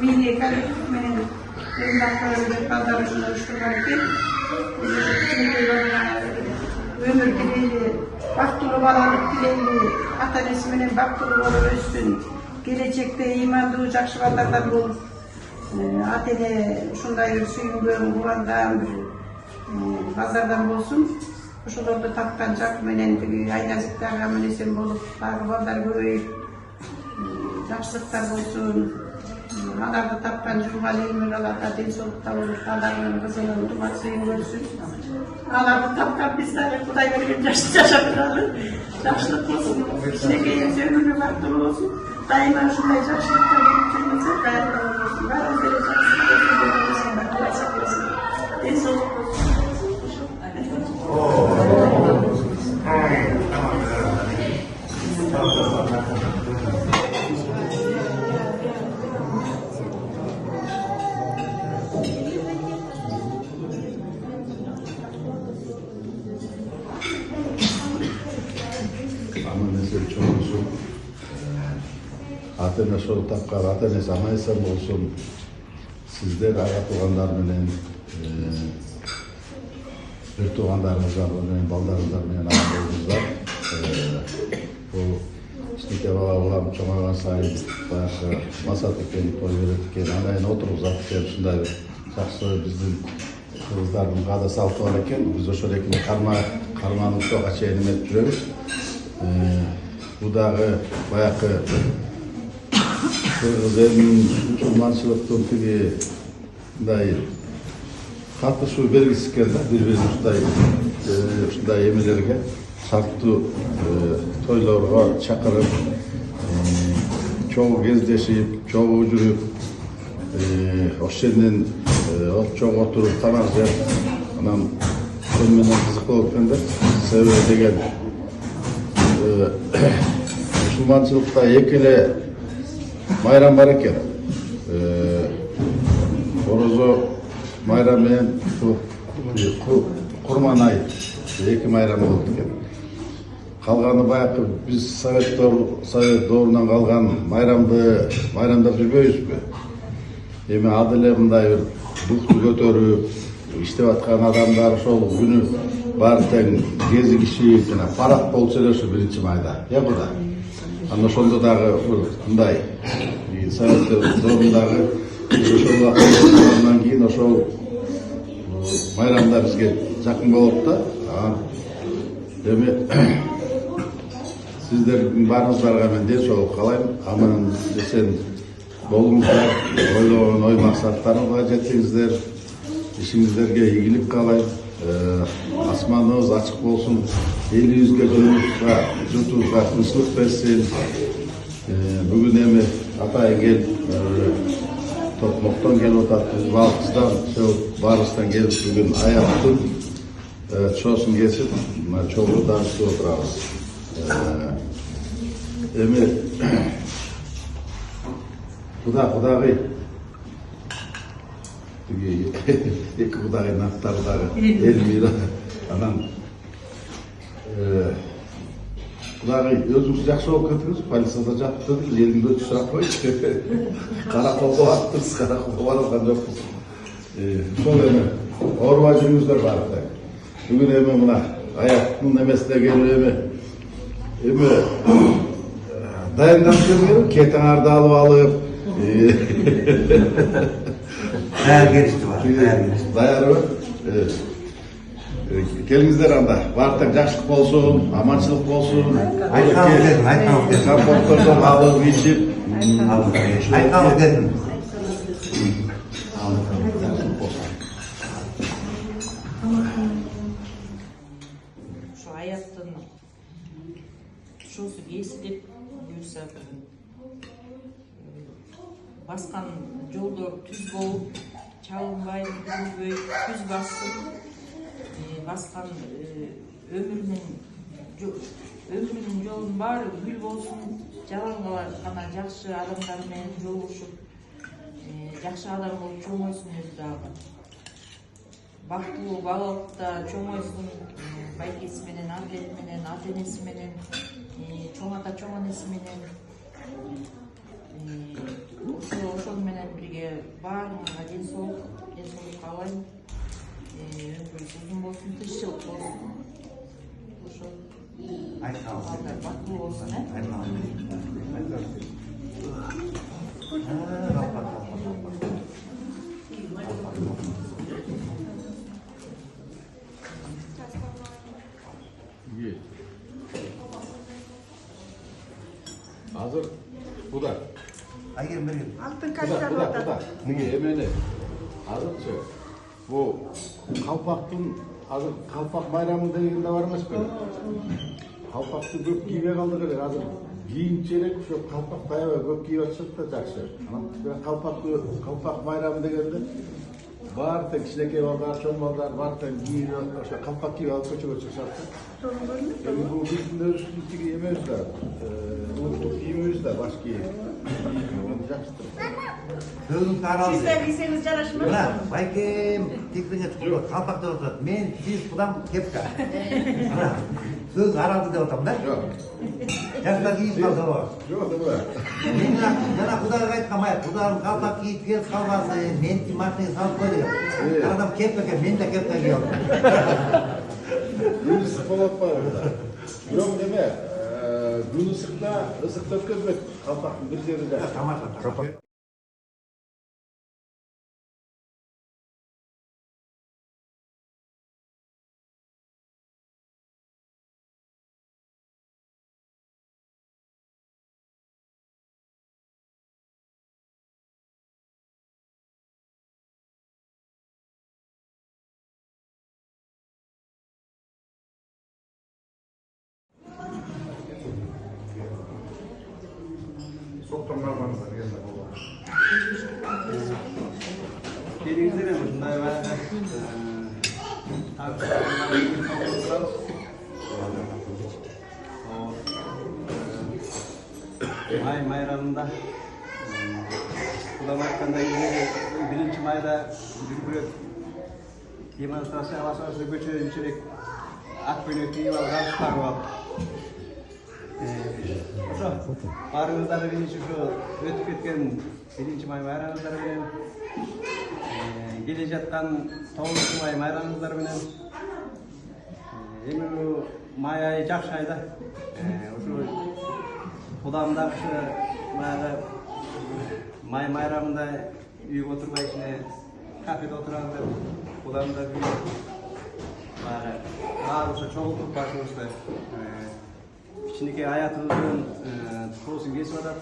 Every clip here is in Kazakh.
mini kalorifer menен ымдактырып балдарымды уштурган экен. Өмүр тилейли, бактылуу балалык тилейли, ата-энеси менен бактылуу болуп өссүн. Келечекте ыймандуу жакшы балдардан болуп, ата-эне ушундай бир сүйүнгөн, кубанган балдардан болсун. Ошолорду тапкан жак менен тиги айназиктер аман эсен болуп, дагы балдар көбөйүп, жакшылыктар болсун. Аларды тапкан Жумгали Эмираларга ден соолукта болуп, балдарынын кызынын тумак сыйын көрсүн. Аларды тапкан биз дагы Кудай берген жашап туралы. Жакшылык болсун, кичинекейибиз өмүрү бактылуу болсун. Дайыма ушундай жакшылыкка келип жүрмөсө, баардыгы болсун. Баарыбыз деле жакшылык болсун, ден соолук болсун. Ата-эне ошол тапкан, ата-энеси аман эсен болсун. Сиздер ага туугандар менен, бир туугандарыңыздар менен, балдарыңыздар менен аман болуңуздар. Бул кичинекей бала улам чоңойгон сайын баягы масат экен, той берет экен, анайын отургузат экен, ушундай бир жакшы биздин кыргыздардын каада салты бар экен. Биз ошол экини кармануучуга чейин эметип жүрөбүз. Бул дагы баягы кыргыз элинин мусулманчылыктын тиги мындай катышуу белгиси экен да, бири-бирин ушундай эмелерге, шарттуу тойлорго чакырып, чогуу кездешип, чогуу жүрүп, ошол жерден чогуу отуруп тамак жеп, анан ошол менен кызык болуп экен да. Себеби деген мусулманчылыкта эки эле майрам бар экен. Орозо майрам менен Курман айы эки майрам болот экен. Калганы баягы биз совет доорунан калган майрамдар жүрбөйбүзбү? Эми ал деле мындай бир духту көтөрүп иштеп аткан адамдар ошол күнү баары тең кезигишип жана парад болуп сүйлөшүп 1-майда. Куда? Анан ошондо дагы мындай совет доорундағы ошол убакыттан кийин ошол майрамдар бизге жакын болот да. Эми сиздердин баарыңыздарга мен ден соолук каалайм. Аман эсен болуңуздар, ойлогон ой максаттарыңызга жетиңиздер. Ишиңиздерге ийгилик каалайм. Асманыбыз ачык болсун. Элибизге, журтубузга тынччылык берсин. Бүгүн эми атайын келип, Токмоктон келип атат, биз Балкыздан, баарыбыздан келип бүгүн аяктын чоосун кесип, чогуу дарыстып отурабыз. Эми Кудагый эки Кудагыйдын аттары дагы Элмира, анан Кудагый өзүңүз жакшы болуп кеттиңиз, полицияда жатып дедиңиз, элиңди өтүп сурап койчу. Караколго баттыңыз, караколго бара алган жокпуз. Ошол эми оорубай жүрүңүздөр баары. Бүгүн эми мына аяктын эмесине келип эми дайындап келген, кетаңарды алып алып. Даяр келишти бар. Даярбы? Келиңиздер анда. Баардык жакшылык болсун, аманчылык болсун. Комфорттордон алып ичип. Айкалып дедим. Şu аяттын шосу кесилип, буюрса баскан жолдор түз болуп, чабылбай, бүгүлбөй, түз басып, баскан өмүрүнүн жолунун баары гүл болсун, жаланга гана жакшы адамдар менен жолугушуп, жакшы адам болуп чоңойсун өзү дагы. Бактылуу балалыкта чоңойсун, байкеси менен, ата-эне менен, ата-энеси менен, чоң ата, чоң энеси менен, ошол менен бирге баарыңарга ден соолук каалайм. Ömrünüz uzun olsun, tırşılık olsun. Ошол балдар бактылуу болсун, Hazır bu da. Hayır benim. Altın Bu kaşlar da. orada. Niye emeli? Hazırçı. Bu kalpaktın hazır kalpak bayramı degende var mı böyle? Kalpaktı köp giyme kaldı gerek hazır. Giyinçerek şu kalpak bayağı köp giyiyor çıktı jakşı. Ana kalpak bayramı degende var tek kişileke ballar, çoğmallar var tek giyiyor. İşte kalpak giyiyor, köçü şartı. Bu bizim de üstündeki yemeğiz de. Unuttuk giyimiz de başka giyimiz. Sözün karaldı. Sizler giyseniz yaraşmaz. Ulan, baykem tekniğe çıkıyor. Kalpakta oturup, men siz budan kepka. Ulan, söz karaldı de otam da. Yok. Yaşlar giyip kaldı o. Yok da bu da. Men yana kudağa gayet kamay. Kudağım kalpak giyip gelip kalmazdı. Men ki makineye salıp koyuyor. Adam kepka, men de kepka giyiyor. Günü sıkmamak var burada. Yok deme. Günü sıkta, ısıkta ötközmek. Kalpakın bir yerinde. Tamam. Denizde de bunlar var. May bayramında kulamaktan birinci mayda bir demonstrasyon havasına göçerek ak bölükleri var, gazlar var. Barımızda birinci şu ötüp etken birinci may bayramımızda bilen gele жатқан 9 may bayramımızda bilen emin bu may ayı жақсы ayda Kudamda may bayramında uyup oturmay içine kafede oturanlar kudamda bir bağırsa çoğultup başımızda içindeki hayatımızın to'g'risini kesip atadi.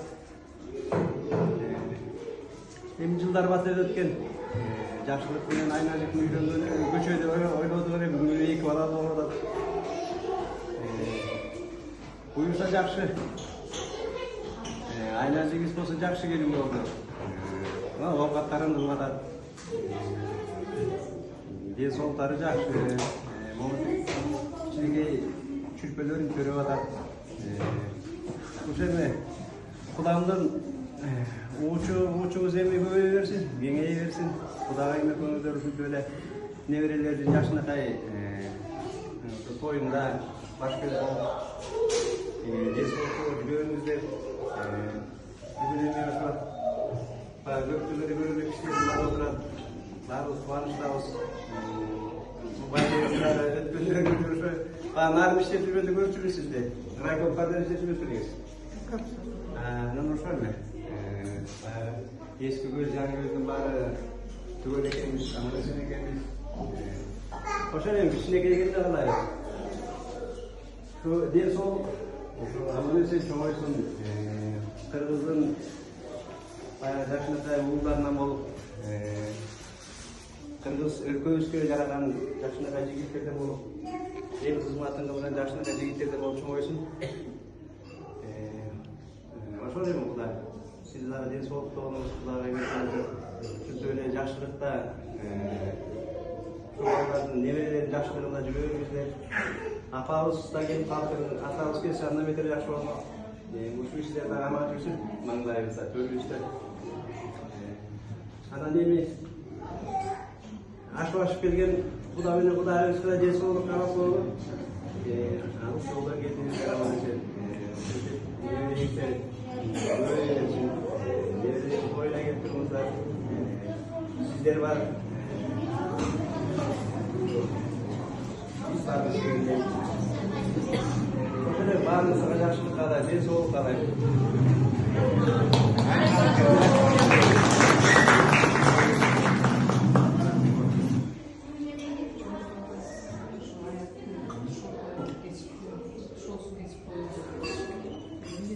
Hem yıllar batıb ötken жақсылық менен айналып үйрөнгөн көчөдө ойлодук эле бүгүн эки бала болуп атат. Буюрса жакшы. Айналжыңыз болсо жакшы келин болду. Овкаттарын кылып атат. Ден соолуктары жакшы. Кичинекей чүрпөлөрүн көрүп атат. Ушул эме Кудамдын уучубуз эми көбөйө берсин, кеңейе берсин. Кудайга эме көңүлдөр ушунча эле неберелердин жашынакай тоюнда баш көз болуп ден соолуктуу жүргөнүңүздөр бүгүн эме башталат. Көптөгөрү көрүлүп кишилер бар отурат. Баарыбыз кубанычтабыз. Байлыктар өткөндөрү көрүшө нарын иштеп жүргөндө көрүп жүрсүзбү? Райком кадыр иштеп жүрсүңүз. Анан ошол эле. Eski göz, жаңы gözdün bari tügöl ekemiz, amırasın ekemiz. Oşan hem kişine gelgende kalayız. Şu den soğuk, amırasın çoğuysun, Kırgız'ın yaşınakay uğurlarından olup, Kırgız ülke yaradan yaşınakay jigitlerden olup, el hizmatın kılınan yaşınakay jigitlerden olup çoğuysun. Oşan hem Kuday. Sizlere den soğukluğunuz, Kudayga emeğiniz, siz öyle yaşlılıkta çoğalların nevelerin yaşlılığında жүргөнүңүздөр, apağız da gelip kalkın, atamız kelse anlam eder yaşı olmak. Bu işlerde aman жүрсүн, manglayımızda, törgüçler. Anan emi aşıp gelgen Kuda mene Kudayga üstüne den soğukluk kalası oldu. Alıp yoldan geldiğinizde aman için. Nevelerin oyuna getiriyorlar. Sizler var. Biz var bir şekilde. Böyle bağımlısına yaşlı kadar, ne soğuk kadar.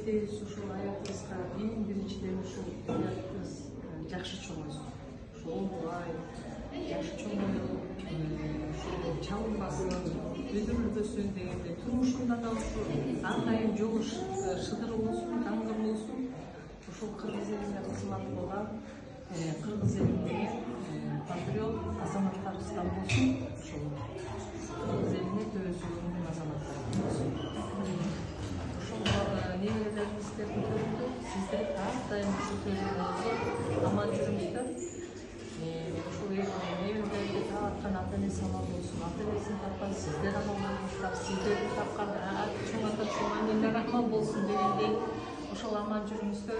Ушул аятыбызга эң биринчиден ушул аятыбыз жакшы чоңойсун. Ушул олбай, жакшы чоңоюп, ушул чалынбасын, өйдөрүлбөсүн дегенде турмушунда да ушул ар дайым жолу шыдыр болсун, таңгыр болсун. Ушул кыргыз элине кызмат кылган, кыргыз элиндеги патриот азаматтарыбыздан болсун. Ушул кыргыз элине төбөсү көрүнгөн азаматтар болсун. Неберелерибизге көтөрүлдү. Сиздер ар дайым ушул төбөдө аман жүрүңүздөр. Ушул неберелерди таапкан ата энеси аман болсун. Ата энесин тапкан сиздер аман болуңуздар. Сиздерди тапкан чоң ата чоң аннелер аман болсун дегендей ошол аман жүрүңүздөр.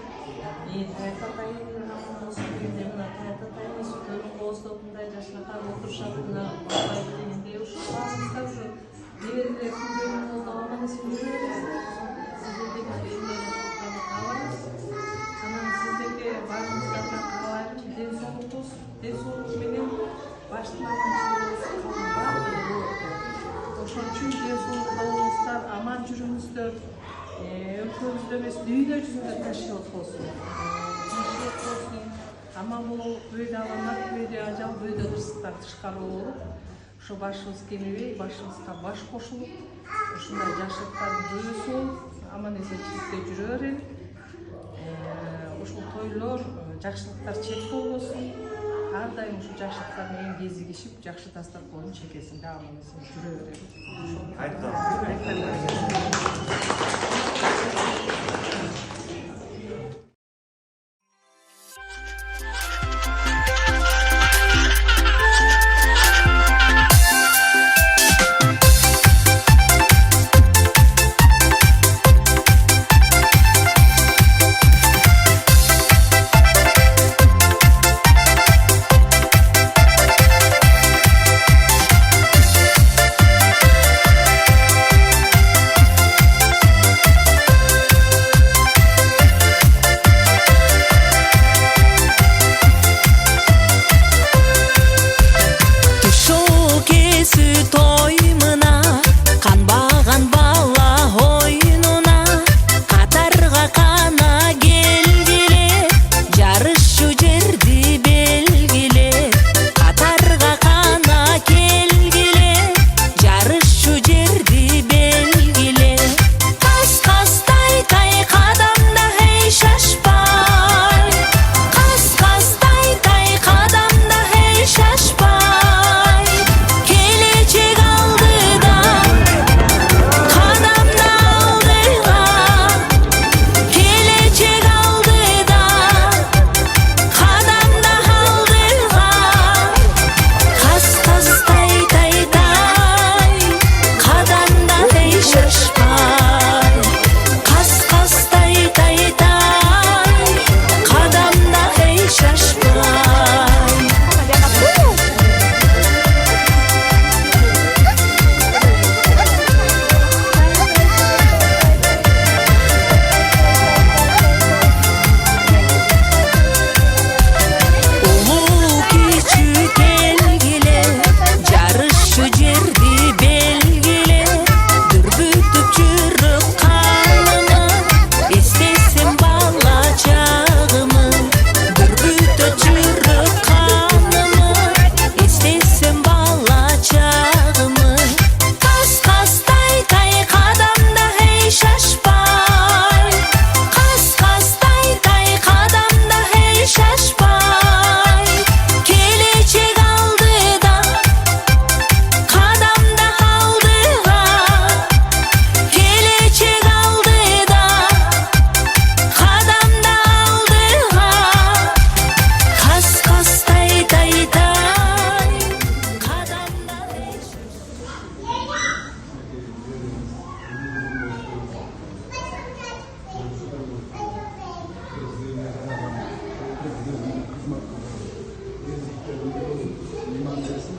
Таят атайын аман болсун дегенде мына Таят атайыбыз төрүн кооздогундай жашнакай отурушат мына бабай дегендей ушул баарыбыздар ушу неберелер күндөрү болду аман эсен жүрө бересиздер. Анан сиздерге баарыңыздарга каалайм, ден соолук менен баштын аманчылыгыбыз калган баардыгы болот. Ошон үчүн ден соолук болуңуздар, аман жүрүңүздөр. Өлкөбүздө эмес, дүйнө жүзүндө ташыйот болсун. Аман бололук, бүйдө аламат, бүйдө ажал, бүйдө кырсыктар тышкары болуп. Ошо башыбыз кемебей, башыбызга баш кошулуп, ушундай жакшылыктардын бөлүүсү болуп, аман эсенчиликте жүрө берели. Ушул тойлор, жакшылыктар чек болбосун. Ар дайым ушул жакшылыктар менен кезигишип, жакшы дастаркондун чекесинде аман эсен жүрө берели. iman versin.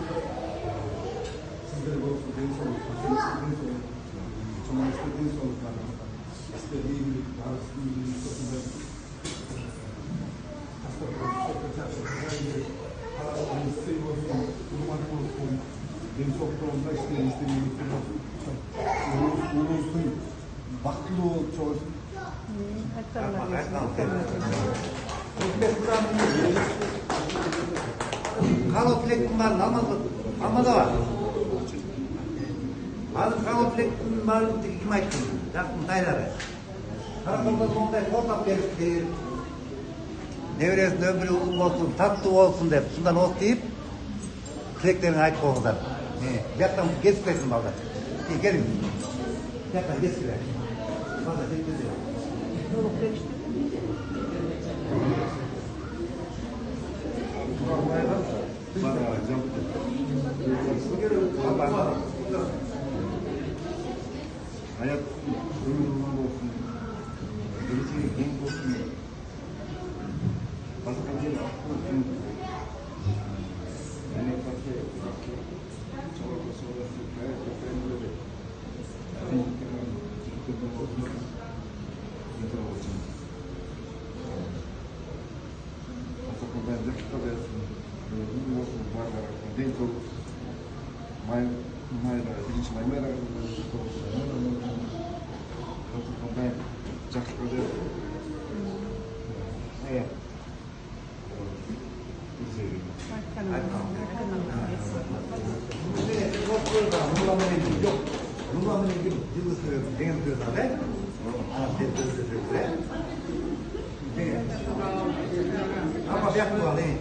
Sizlere olsun, deniz olsun, deniz olsun. Sonra istediğiniz olsun. İstediği gibi, daha istediği şekilde denizoklarında istediği ulusun baktığı çok Kanoflektin var, namazda var. Hazır kanoflektin var, kim ayttı? Yaptım tayları. Karakolda sonunda korkak gelip nevresinin ömrü uzun olsun, tatlı olsun deyip, şundan ot deyip, tileklerini ayıp koydular. Yaktan geçmesin balda. Gelin. Yaktan geçtiler. Balda geçtiler. hayat ömrünün olsun, geleceği genç olsun, başka bir olsun, yani başka çalışması olsun, hayat ömründe Ama yapma alayım.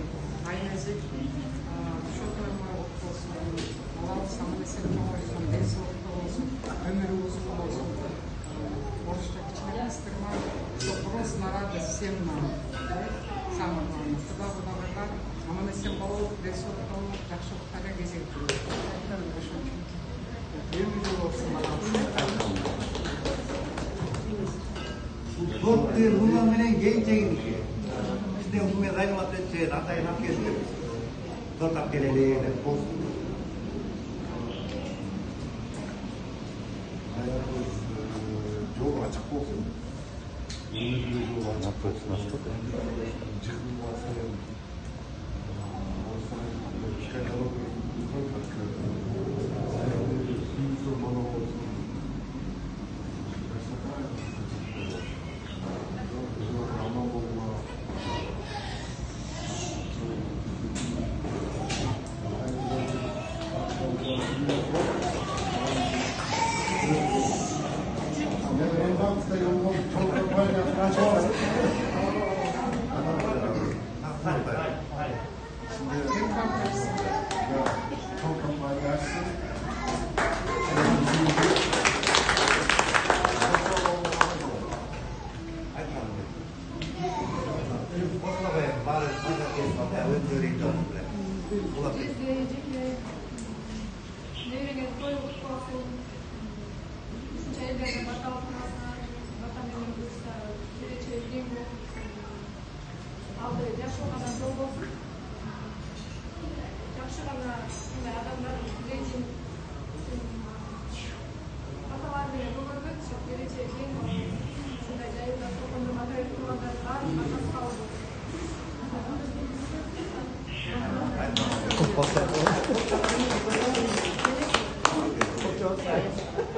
Ömür uzun olsun. Oruçta içine kıstırma, вопрос на радость всем нам. Самое главное. Тогда вы наверное, ama mesela bol destek olmak, yakşı bir gezek diyor. Ömür olsun bana. Dört yıl bundan beri genç çekilmiş. İşte hükümet aynı madde hatayı nasıl geçiyor? Dört akdeleliği olsun. çok açık olsun.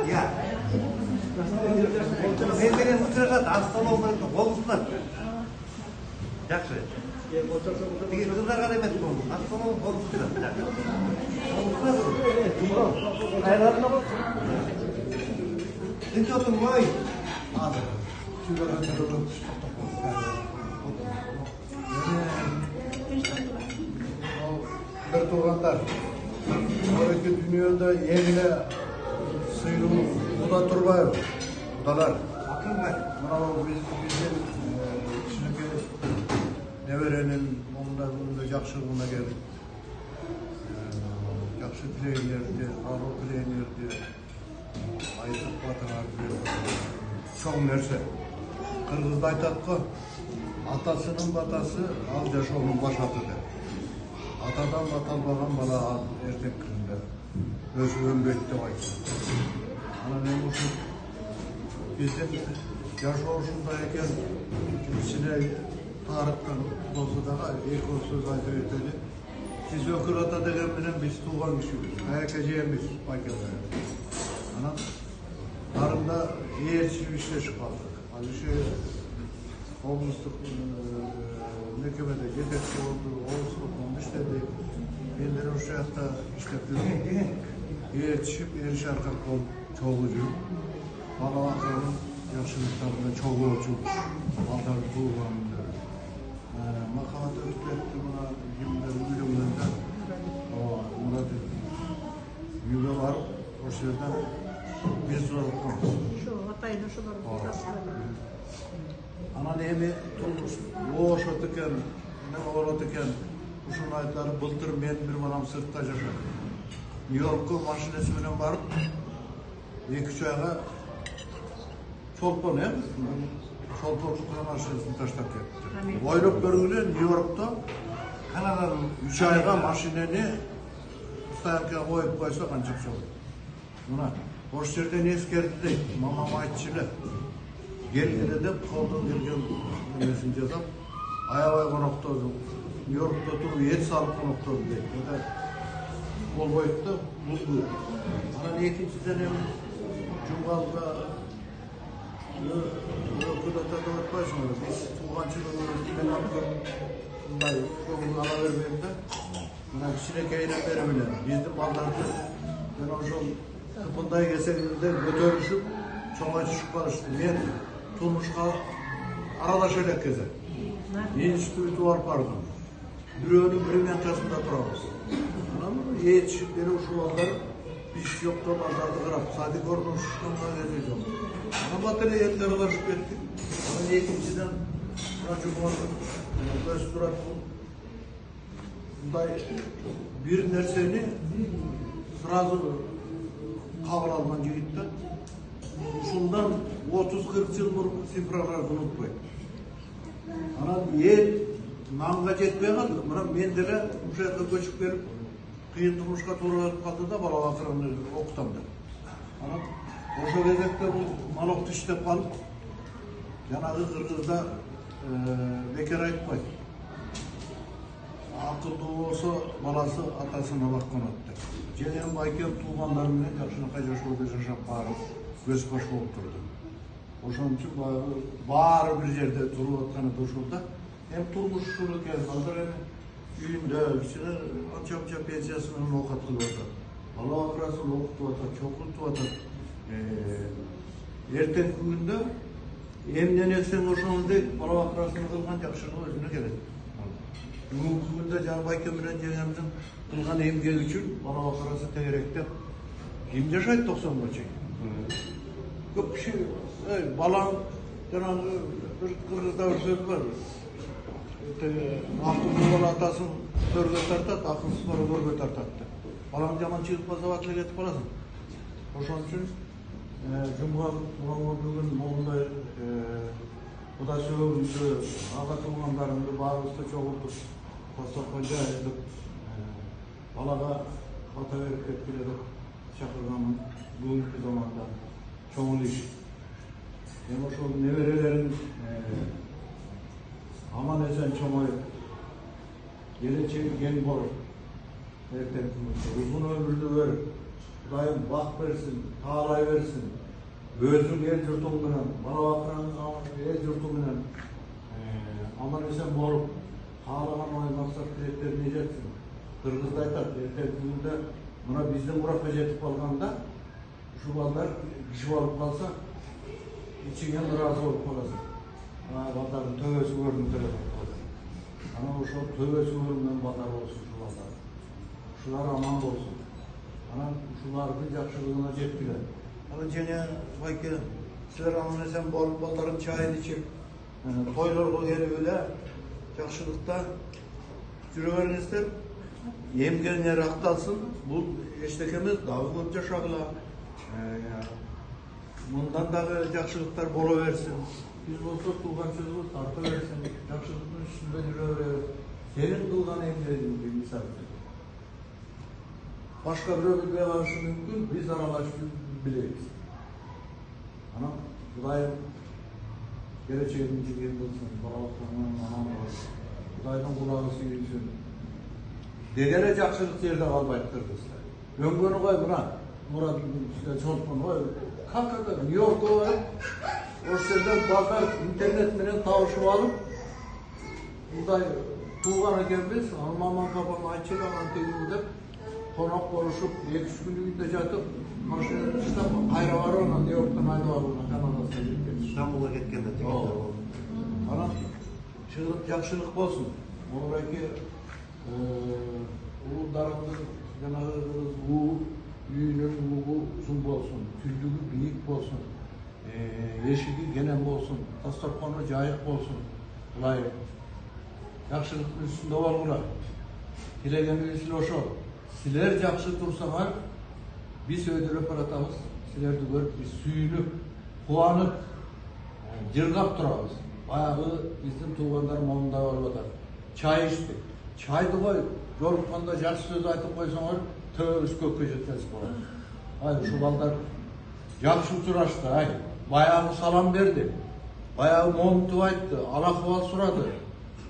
Ya. Mezberen uçuracak, hasta olmayı olsunlar. Yakşı. Bir kızlar kadar emet olsun. Hasta olsunlar. Ayarlarına bak. Dinç olsun boy. Bir tuğanlar, oradaki dünyada yerine sıyrılıp buda turbayır, budalar. Bizim kişilik neverenin onunla yakışıklığına geldik. Yakışı dileyenlerdi, ağır dileyenlerdi, ayıtıp batılardı. Çok nerse. Kırgız'da aytattı, atasının batası, al yaşoğunun başatıdır. Atadan atalmagan bala ertek gününde özü önbeyt de aytsa. Ana ne uşu bizim yaşoğuşunda eken içine tarıktan olsa da ilk o söz aytı eteli. Siz ökür ata degen bilen biz tuğan kişiyiz. Ayakacağımız bakıyorlar. Ana tarımda yerçi işle çıkardık. Ali şey olmuştuk mükemmelde yetekli oldu, olsun olmuş dedi. Benden o şahta işlettim. Yetişip eriş arka kol çoğucu. Bana bakalım yaşlılıklarında çoğucu. Aldarı tuğlanında. Makalatı üstletti buna kimler ürünlerinde. Murat yüge var. O şeyden bir soru olmaz. Şu atayla şuları Ana neymi tutmuş, o şotuken, ne oğratıken, uşun aytları bıldır men bir manam sırtta yaşadım. New York'a maşinesi bilen barıp, 2-3 ayga çolpon ya, çolpon tutulan maşinesini taştak yaptı. Oylop bölgüyle New York'ta Kanada'nın 3 ayga maşineni ustayarken koyup koysa kancak çalıyor. Buna, hoş yerden eskerdi değil, mamam aytçılı. Gelgide de koldan gelgen mesajı da ayağıya konuktadı. New York'ta turup 7 saat konuktadı diye. O da kol boyutta buldu. Ana ne ikinciden hem Cumgal'da Öküdat'a da atmayışmadı. Biz tuğancılığını ben alıyorum. Bunday, çoğunu ala vermeyeyim de. Buna kişine keyine verebilir. Bizde ballarda ben o şol tıpınday gesekinde götürüşüp çoğancı çıkıp barıştım. Tulmuşka aradaşarak gezer. İnstitütü var pardon. Bürünün primentasında duramaz. Anladın mı? Yetişikleri şu anlar iş yok da pazarda kırap. Sadık oradan şuşkanına geleceğim. Ama batırı yetleri karışıp ettik. Ama ikinciden Cumhur'un restoran bunday bir nerseni sırası kabul alman gitti. Şundan 30-40 yıl burun sifralar unutmayın. Ana yer namga jetmeye kaldı. Bana mendele bu şekilde göçüp gelip kıyın durmuşka to'g'ri kaldı da bala vakıranı okutamdı. Ana o'sha gezekte bu maloktu işlep kalıp yanagi Kırgızda bekar aytpay. Akıllı olsa balası atasına bakkan attı. Jenen bayken tuğanlar bilen jakşınakay жашоодо жашап барып göz baş болып turdu. Oşun için bari bir yerde durup atkana duruşulda hem turmuş şunu geldi. Hazır hem üyünde içine anca pensiyasının okatlı oldu. Allah akırasını okutu atar, çok okutu atar. Erten günde emnen eksen oşun değil, Allah akırasını kılgan jakşılığı özüne geledi. Bugünkü günde Canı Bayken bilen jengemizin kılgan emgel üçün Allah akırası tegerekte kim yaşaydı 90 geçecek. Yok bir şey, balan, Kırgız'da bir söz var. Akıllı bala atasın törge tartat, akılsız bala törge tartattı. Balan jaman çıkıp bazavatla getip kalasın. Oşun için Cumhur'un bugün Moğol'da bu da söylüldü, ağa tuğanlarında bağırızda çoğuldu. Kostokoca edip, balaga hata verip etkiledik. Şakırganın bugünkü zamanda çoğul iş. Hem o şu neverelerin aman esen çoğmayıp geleceği gen bor uzun ömürlü ver daim bak versin, tağlay versin özün el yurtumdan bana bakıran el yurtumdan aman esen borup tağlaman oy maksat dileklerini yiyeceksin. Kırgız'da aytat, erteldiğinde buna bizden Murat Bejetip alganda şu ballar kişi alıp kalsa içinden razı olup kalasın. Balların tövbesi gördüm telefon kaldı. Ama o şu tövbesi gördüm ballar olsun şu ballar. Şular aman olsun. Ana şuların jakşılığına jettiler. Ana jene bayke sizler aman esen balların çayını içip toylarga gelip öyle jakşılıkta жүрөгөрүңүздөр эмгениңер акталсын. Бул эчтекемиз дагы көп жашагыла. Мындан дагы жакшылыктар боло берсин. Биз болсо тууганчылыгыбыз тарта берсин. Жакшылыктын үстүндө жүрө беребиз. senin kılgan emreğin bir misal. Başka bir öbürlüğe karşı mümkün, biz aralaştık bileyiz. Ana, Kudayım geleceğimizi gelin olsun, bağlıklarının anam var. Kudayın kulağı suyusun. Dedere jakşılık yerde kalbayttırdızlar. Öngönü koy buna, Murat'ın üstüne çoğutmanı koy. Kalkada New York'a koy. O sırada bakar, internet menen tavuşup alıp, Kuday tuğan eken biz, Alman babam açık alan teyimde konak konuşup, 2-3 günlüğünde jatıp, maşinada çıkıp, ayra var ona, New York'tan ayra var ona, Kanada'sına gitken. İstanbul'a gitken de tekrar oldu. Ana, çığırıp jakşılık bolsun. Oradaki ulularımızın yanağınız büyünün uzun bolsun, tüylüğü büyük bolsun, yeşili genem bolsun, tasarkonu cayık bolsun. Ulay, jakşılıktın üstünde var bura. Dilegenin üstüne oşo. Siler jakşı tursalar, biz ödülü paratamız, siler de görüp, biz suyunuk, kuanıp, cırgap durabız. Bayağı bizim tuğanlar monunda var. Çay içtik. Çaydı koy, yolukanda jakşı söz aytıp koysalar, töz kökü jetmez bolar. Hayır, şu balдар jakşı suraştı, hayır. Bayağı salam verdi. Bayağı montu ayttı, alakıval suradı.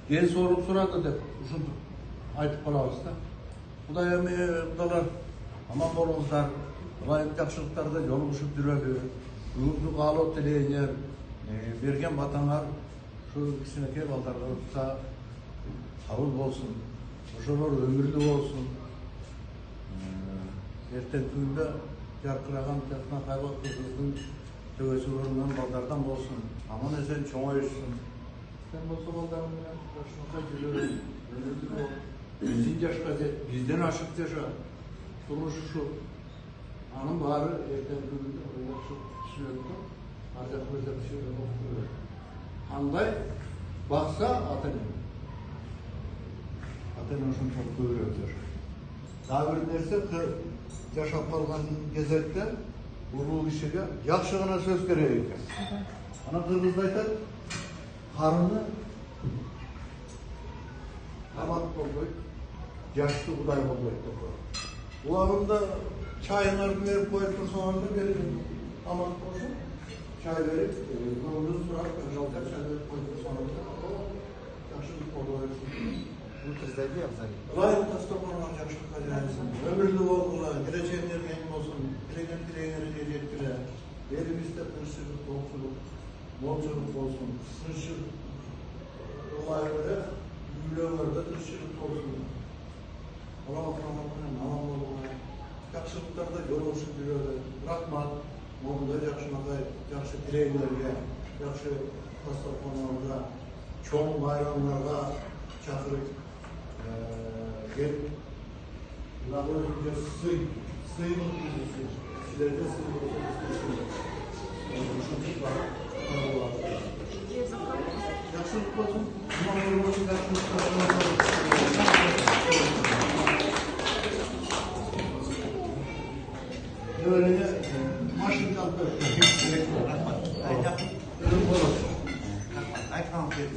Gen sorup suradı dep, uşun aytıp kalabız da. Kudayım, kudalar, aman bolunuzlar, Kudayım jakşılıklarda yoluguşup dürölü, ürünü kalı tileyler, bergen batanlar, şu kişineke baldarlar tutsa, kabul bolsun, oşolor ömürlü bolsun. Erten günde yarkıragan tarafına kaybat kızın tövesi orundan baldardan bolsun. Aman esen çoğayışsın. Sen bolsa baldarın bilen başınıza gülür, ömürlü bol. Bizin yaşka bizden aşık yaşa. Turuşu şu. Anın bağrı erten günde öyle çok sürekli. Ancak böyle bir şey yok. Handay baksa Atenem. Atenem şunu çok görüyordur. Daha bir derse yaşap kalgan gezekte ulu kişiye yakşığına söz gereği ekan. Ana Kırgızda aytar, karını amat bolboy, yaşlı Kuday bolboy dedi. Bu anında çayını verip koyup tursa anda verelim. Amat olsun, çay verip, yolunu surak, yolda çay verip koyup tursa anda yaşlı bolboy. Bu kızdaydı ya sen. Layık tasdaklar olacak şu kadersin. Ömürlü oldular, geleceğinler benim olsun, dileğinleri diyecektiler. Elimizde hırsızlık, doksuluk, bolculuk olsun, hırsızlık olayları, büyülüyorlarda hırsızlık olsun. Allah'a emanet aman olun. Yakşılıklarda yol olsun diyorlar. Bırakma, onda yakşılıklarda, yakşı dileğinlerine, yakşı tasdaklarına, çoğun bayramlarda çakırık. Gel, lafı önce sıyımlık yüzüsü, sizlerde sıyımlık yüzüsü. Şunluk var, var. Yakşılık olsun, imam olsun, yakşılık olsun. Böylece maşın kalktı. Ölüm olur. Aykan dedi.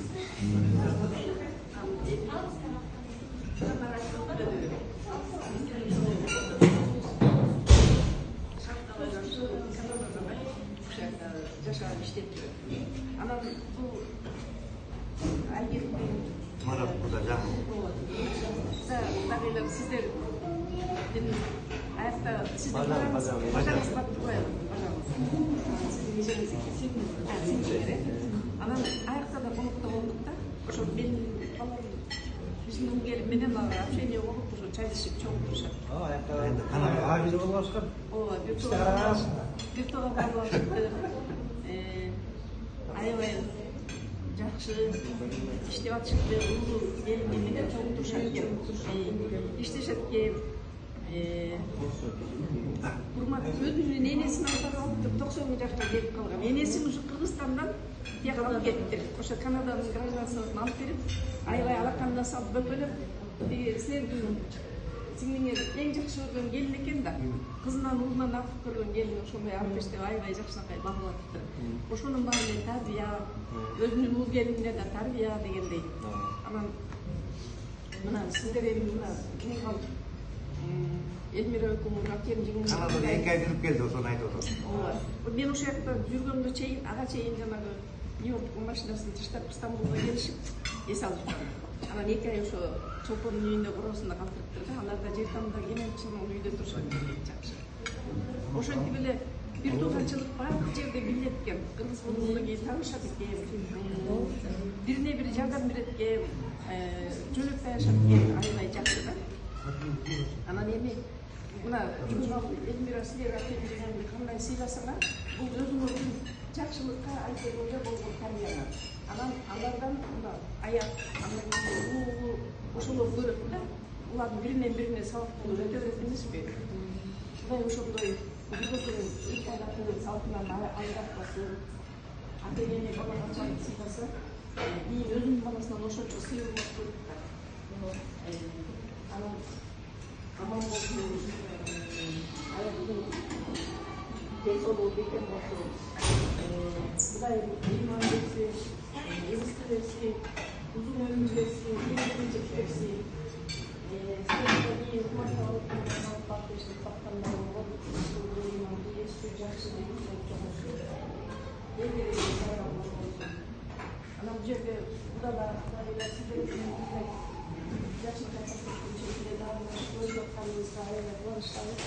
Ama bu Murat burada canım. Tabii sizler ayakta sizler Bacağınız baktı koyalım. Sizin işinizi kesin. Ama ayakta da konukta olduk da şu benim bizim bu gelip benden var. Şey yok olur çay içip çok duruşa. Kanal abici olmazsa. O bir tuğla var. Ayvay жақсы иштеп атышты улуу элине чоң турушат экен иштешет экен урмат өзүнүн энесин алып алып 90 жашта келип калган энесин ушу Кыргызстандан тияка алып кетти ошо Канаданын гражданствосын алып берип аябай алаканына салып бөкөлөп силердин сиңдиңер эң жакшы көргөн келин экен да кызынан уулунан артык көргөн келин ошондой алып беришти деп аябай жакшынакай багып атыптыр ошонун баары менен тарбия өзүнүн уул келинине да тарбия дегендей анан мына сиздер эми мына кийинган Элмира өкүмүн келинжигин Канадада 2 ай жүрүп келди, ошону айтып атат. ооба. Мен ошол жакта жүргөндө чейин ага чейин жанагы Нью-Йорк машинасын таштап Стамбулга келишип эс алып жүргөн. Анан 2 ай ошо чолпондун үйүндө короосунда калтырыптыр да. Аларда жер тамда эмемчинин үйдө турушат жакшы. Ошентип эле бир тууганчылык баардык жерде билет экен. Кыргыз болгондон кийин таанышат экен. Бирине бири жардам берет экен, жөнөп жашап экен, аябай жакшы да. Анан эми мына журнал Элмира силер келгенде кандай сыйласаңар, бул өзүңөрдүн жакшылыкка айтылганда болгон тарбияңар. Анан алардан мына аяк, анан уулу ошолор көрөт да. Улардын биринен бирине сабак болуп өтө берет эмеспи? Кудай ошондой бүгүнкү ыркалатын салтынан ажыратпасын. Ата-эне бала канчалык сыйласа, ии өзүнүн баласынан ошончо сыйылмак көрүп да. Анан аман болсун, аяктын ден соолугу бекем болсун. Кудай ыйман берсин, ризык берсин, узун өмүр берсин, ийгилик берсин. Силерге кийин кумарталык бактырышып баккандар болот. Эсти жакшы деп жоготуп. Эгер сайрам болсун. Анан бул жерде Кудайга сиздер үчүн жакшы кайсысын чекиде дагы көрүп атканыбызга аябай кубанычтабыз.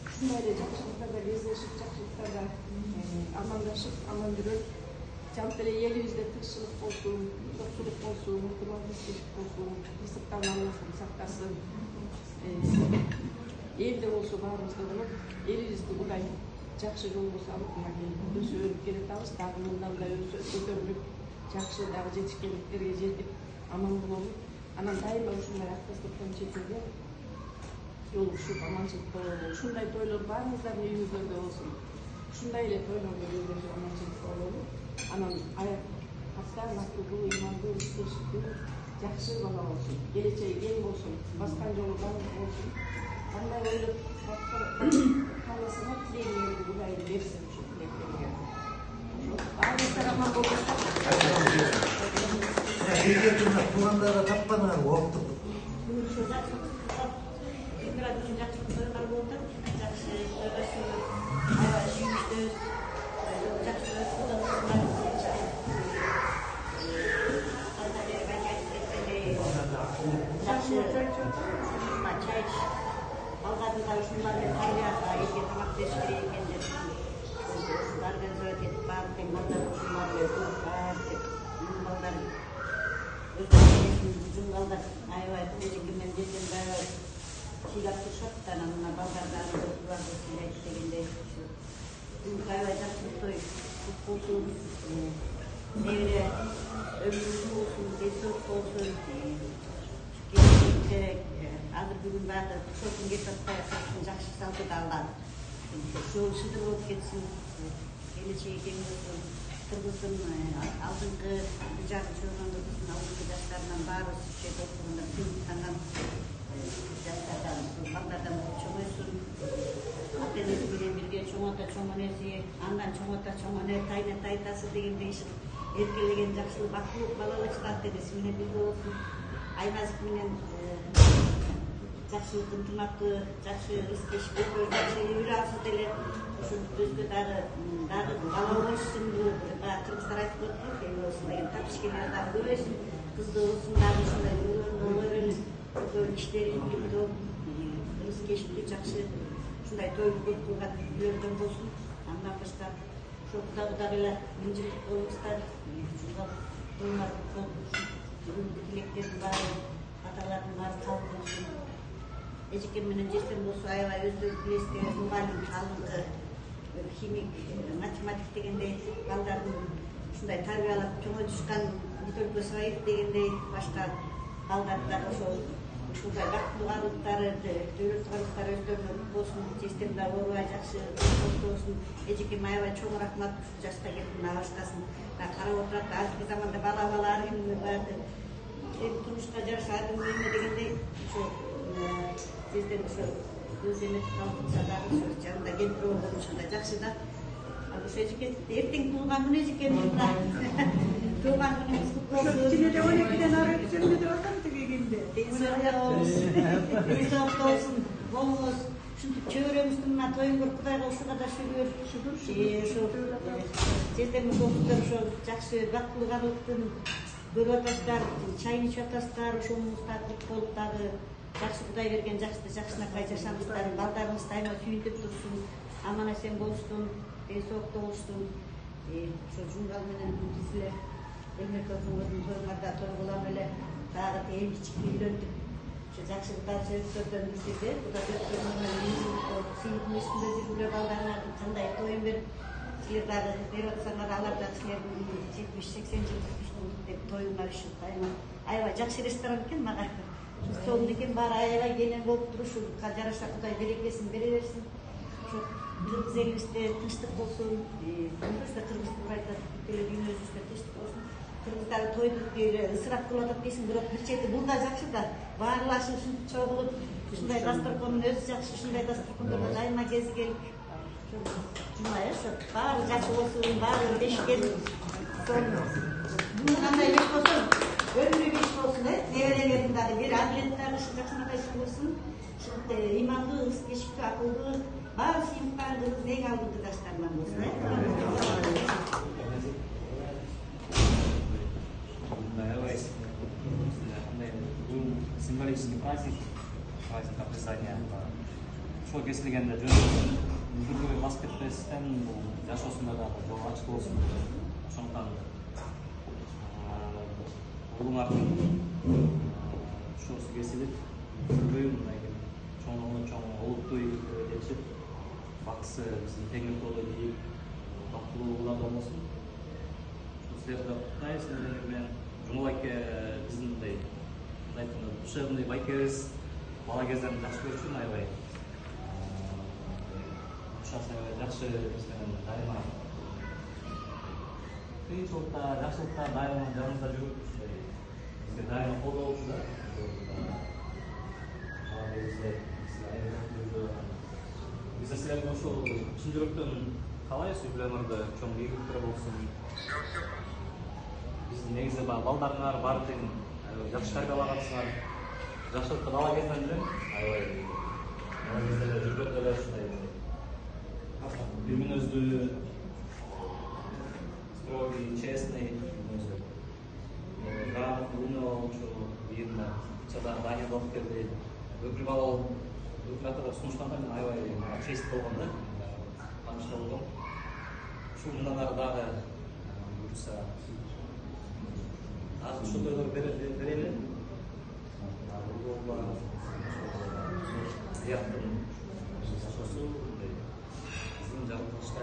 Ушундай эле жакшылыктарда кездешип, жакшылыктарда амандашып, аман жүрөт. Жалпы эле элибизде тынччылык болсун, токчулук болсун, ынтымактуулук болсун, кырсыктан Аллахым сактасын. Элде болсо баарыбызда болот. Элибизди Кудай жакшы жолго салып, өсүп келатабыз. Дагы мындан да өсүп, көтөрүлүп, жакшы дагы жетишкендиктерге жетип, аман болобуз. Анан дайыма ушундай актастыктан чечүүгө жолугушуп, аманчылык болобу. Ушундай тойлор баарыбыздардын үйүбүздө болсун. Ушундай эле тойлорду өткөрүп аманчылык болобу. Анан аяк аттар актылуу, ыймандуу, ишкерчиликтүү, жакшы бала болсун. Келечеги кең болсун, баскан жолу баардык болсун. Кандай ойлоп кааласаңар, тилегиңерди Кудай берсин ушу тилектерге. Баарыңыздар аман болуңуздар. Туғандарға тапқаныңар оқтық. Жумгалдар аябай эжекемен жетен баары сыйлап турушат да, анан мына балдарды уларды сыйлайт дегендей аябай жакшы той болсун, небере өмүрү uzun болсун, десок болсун, келечекте азыр бүгүн баягы тушотун кетип аткан жакшы салты да алган. Жол шыдыр болуп кетсин, келечеги кең болсун. Кыргыздын алдыңкы жагы чөйгөндөрдүн алдыңкы жаштарынан баары сүчөт окуганда кыйынтанган жаштардан, балдардан чоң өссүн. Ата-энеси менен бирге чоң ата чоң энеси, андан чоң ата чоң эне, тайна тайтасы дегендей эркелеген жакшылык, бактылык балалыкта ата-энеси менен бирге болсун. Айназып менен жакшылык, ынтымактуу, жакшы ризкешип, жакшы үй алсыз деле ошо өзгө дагы бала болушун, кыргыздар айтып өттү, үй болсун деген тапишкендер дагы көбөйсүн, кызды болсун дагы ушундай ойлор эле, иштери илимдүү, ризкешиптүү, жакшы ушундай тойлуу көп кылган үйлөрдөн болсун. Андан башка ошо Кудайга эле миңжилик болуңуздар, ушундай тойлор бүгүнкү тилектердин баары, аталардын баары кабыл болсун. Эжекем менен жесем болсо аябай өздөрү билесиздер, мугалим, алдыңкы химик, математик дегендей балдардын ушундай тарбиялап чоңойтушкан Битөлкө Саиев дегендей башка балдарды дагы ушундай бактылуу кабылыктары, дөөлөт кабылыктары өздөрүнө болсун, жестем дагы оорубай жакшы болсун. Эжекем аябай чоң рахмат, ушул жашта келип мына башкасын карап отурат. Азыркы заманда бала ар кимди баягы турмушка жараша ар ким эме дегендей ошо сиздер ошо өз эметип калса дагы ошо жанында келип болгон ушундай жакшы да. Ошо эжеке эртең туулган күнү эжекем туулган күнүңүз куттуу болсун. Ошо кичине 12ден ары өтсөм деп атам тиги дегенде. Үй сауықта болсын, болыңыз. Çevremizin toyun bir Kuday olsa da şükür. Şu cezemiz olsun, şu жақсы бақылығалықтың бөлі атастар, чайын içi атастар, шоңымызда қолықтағы жақсы Kuday берген жақсына қай жашамыздар, балдарымыз тайма сүйіндіп тұрсын, аман әсен болсын, денсаулықта болсын. Şu жұмғал менен біздер Элмекоздың тоймарда той болам эле, тағы ең кичик үйлөндүк. Жақсылықтар сөздерден біздерде, бұда сүйітін үстінде жүргілер балдарына қандай тойын беріп, сілердағы беріп отсаңар аларда сілердің 70-80 жылдық деп тойынлар үшін қайма. Айва, жақсы ресторан екен маға. Соғын екен бар айва енен болып тұру, шу жараша Құдай берекесін бере берсін. Қырғыз елімізде тыныштық болсын, қырғыз құрайда үйін өзімізде тыныштық болсын. Kırgızlar toyduk diye ısraf kıladık desin, bırak bir çeti burada жақсы da bağırlaşın şunu çoğulup, şunday dasturkonun özü жақсы, şunday dasturkonda da daima gezi gelip, cumaya şu bağır жақсы olsun, bağır beşken, bunun anday beş olsun, ömrü beş olsun, neverelerindeki bir adretlerle жақсına kaçık olsun, şimdi imanlı, ıskeşikli, akıllı, bağır sıyımlarınız ne kaldı daşlarından olsun. Символический праздник описания. Шо кесилгенде жүргүлө басып кетпестен жашоосунда дагы жол ачык болсун. Ошондуктан улуңардын шоосу кесилип, мындай чоң олуттуу ичип, баксы биздин теңир толу ийип, бактылуулар болмосун. Силерди куттайбыз, силер менен Жумалайке биздин мындай душевный байкебиз, бала кезден жақсы көрчүмүн аябай. Ушасы жақсы биз менен дайыма кыйынчылыкта, жакшылыкта дайыма жаныбызда жүрүп, бизге дайыма колдоо болчу да. Бала кезибизде биз силердин ошол чын жүрөктөн каалайбыз, үй-бүлөңөрдө чоң ийгиликтер болсун. Биздин негизи балдарыңар бар тең жақсы тәрбиелагансыңар, жақсылықты бала кезінен жүрем, аябай бала кезде жүргенде эле ушундай бир мүнөздүү, строгий, честный, грамотный, умный болчу, видно, чада Даня болуп келди, өкүл бала болуп, өкүл атада сунуштанга мен аябай честь болгон да, тааныш болгом. Ушул мындан ары дагы буюрса ушул тойлор берели. Жашоосу биздин жаратылышта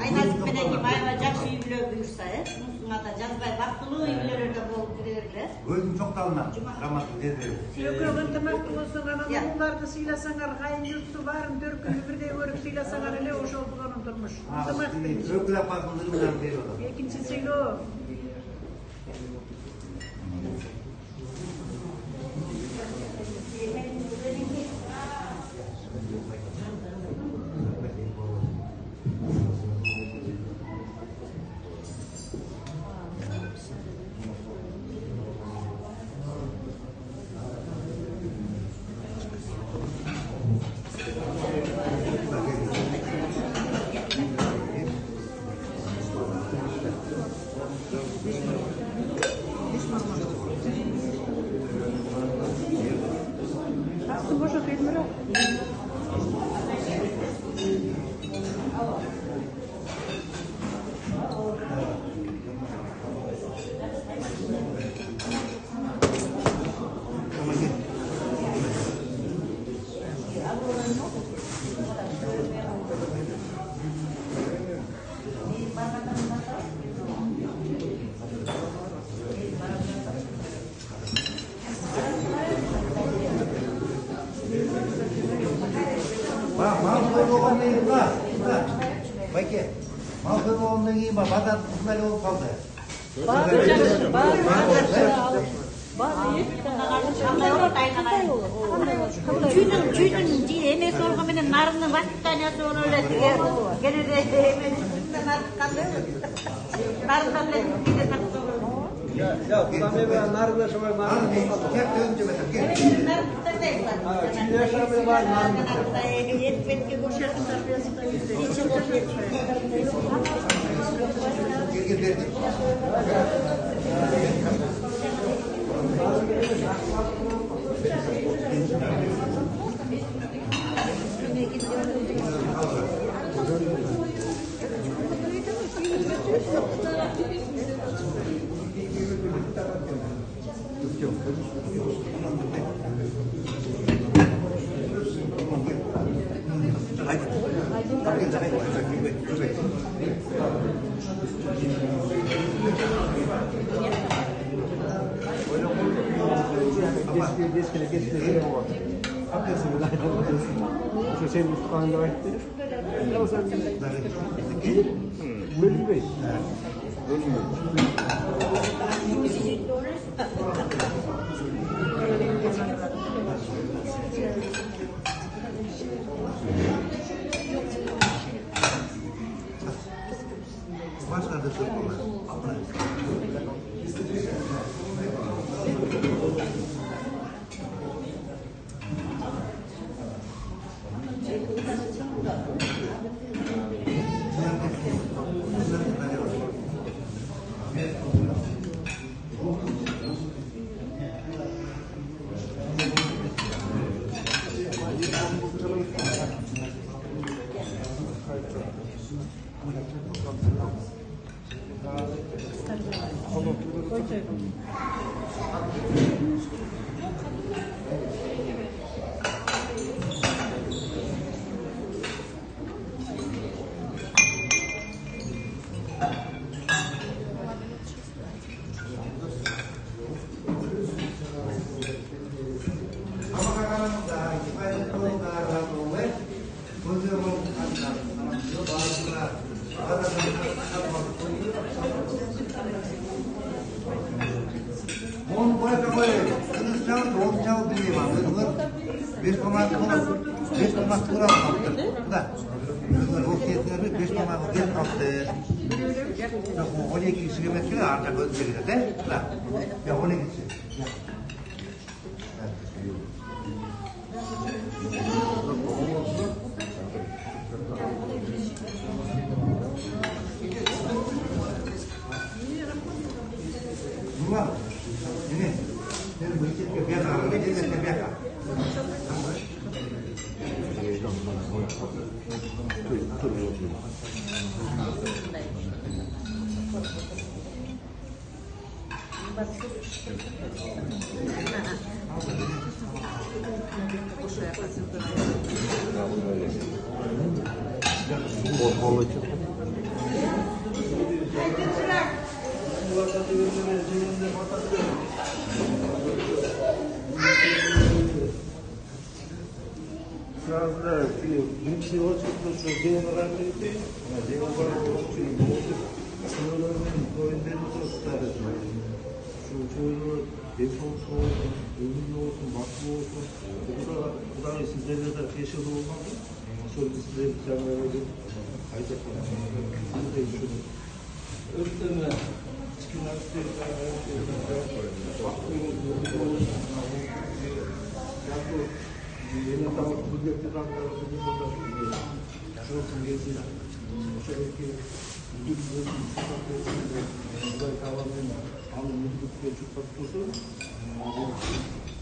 айналып менен аябай жакшы үй-бүлө буюрса, мусуңада жазбай бактылуу үй-бүлөлөрдө болуп жүрерлер. Өзүң жокталына раматтуу дедире. Экөө ынтымактуу болсоң анан улууларды сыйласаңар, кайын журтту баарын төркүндү бирдей көрүп сыйласаңар эле ошол болгонун турмуш. Өкүл апасынын ырымынан берип атат. Экинчи сыйлоо. Байке, мал көп болғаннан кейін базар күмәлі болып қалды. 주는 지 애매서 올가면은 나르는 맛다녀서 오늘 걔네들 애매서 나르 달래 이제 딱 야, 그다음에 왜 나르는 정말 많은 Sen mutfağında vakti. Ama sen Melih Bey. Başlarda söylüyorlar.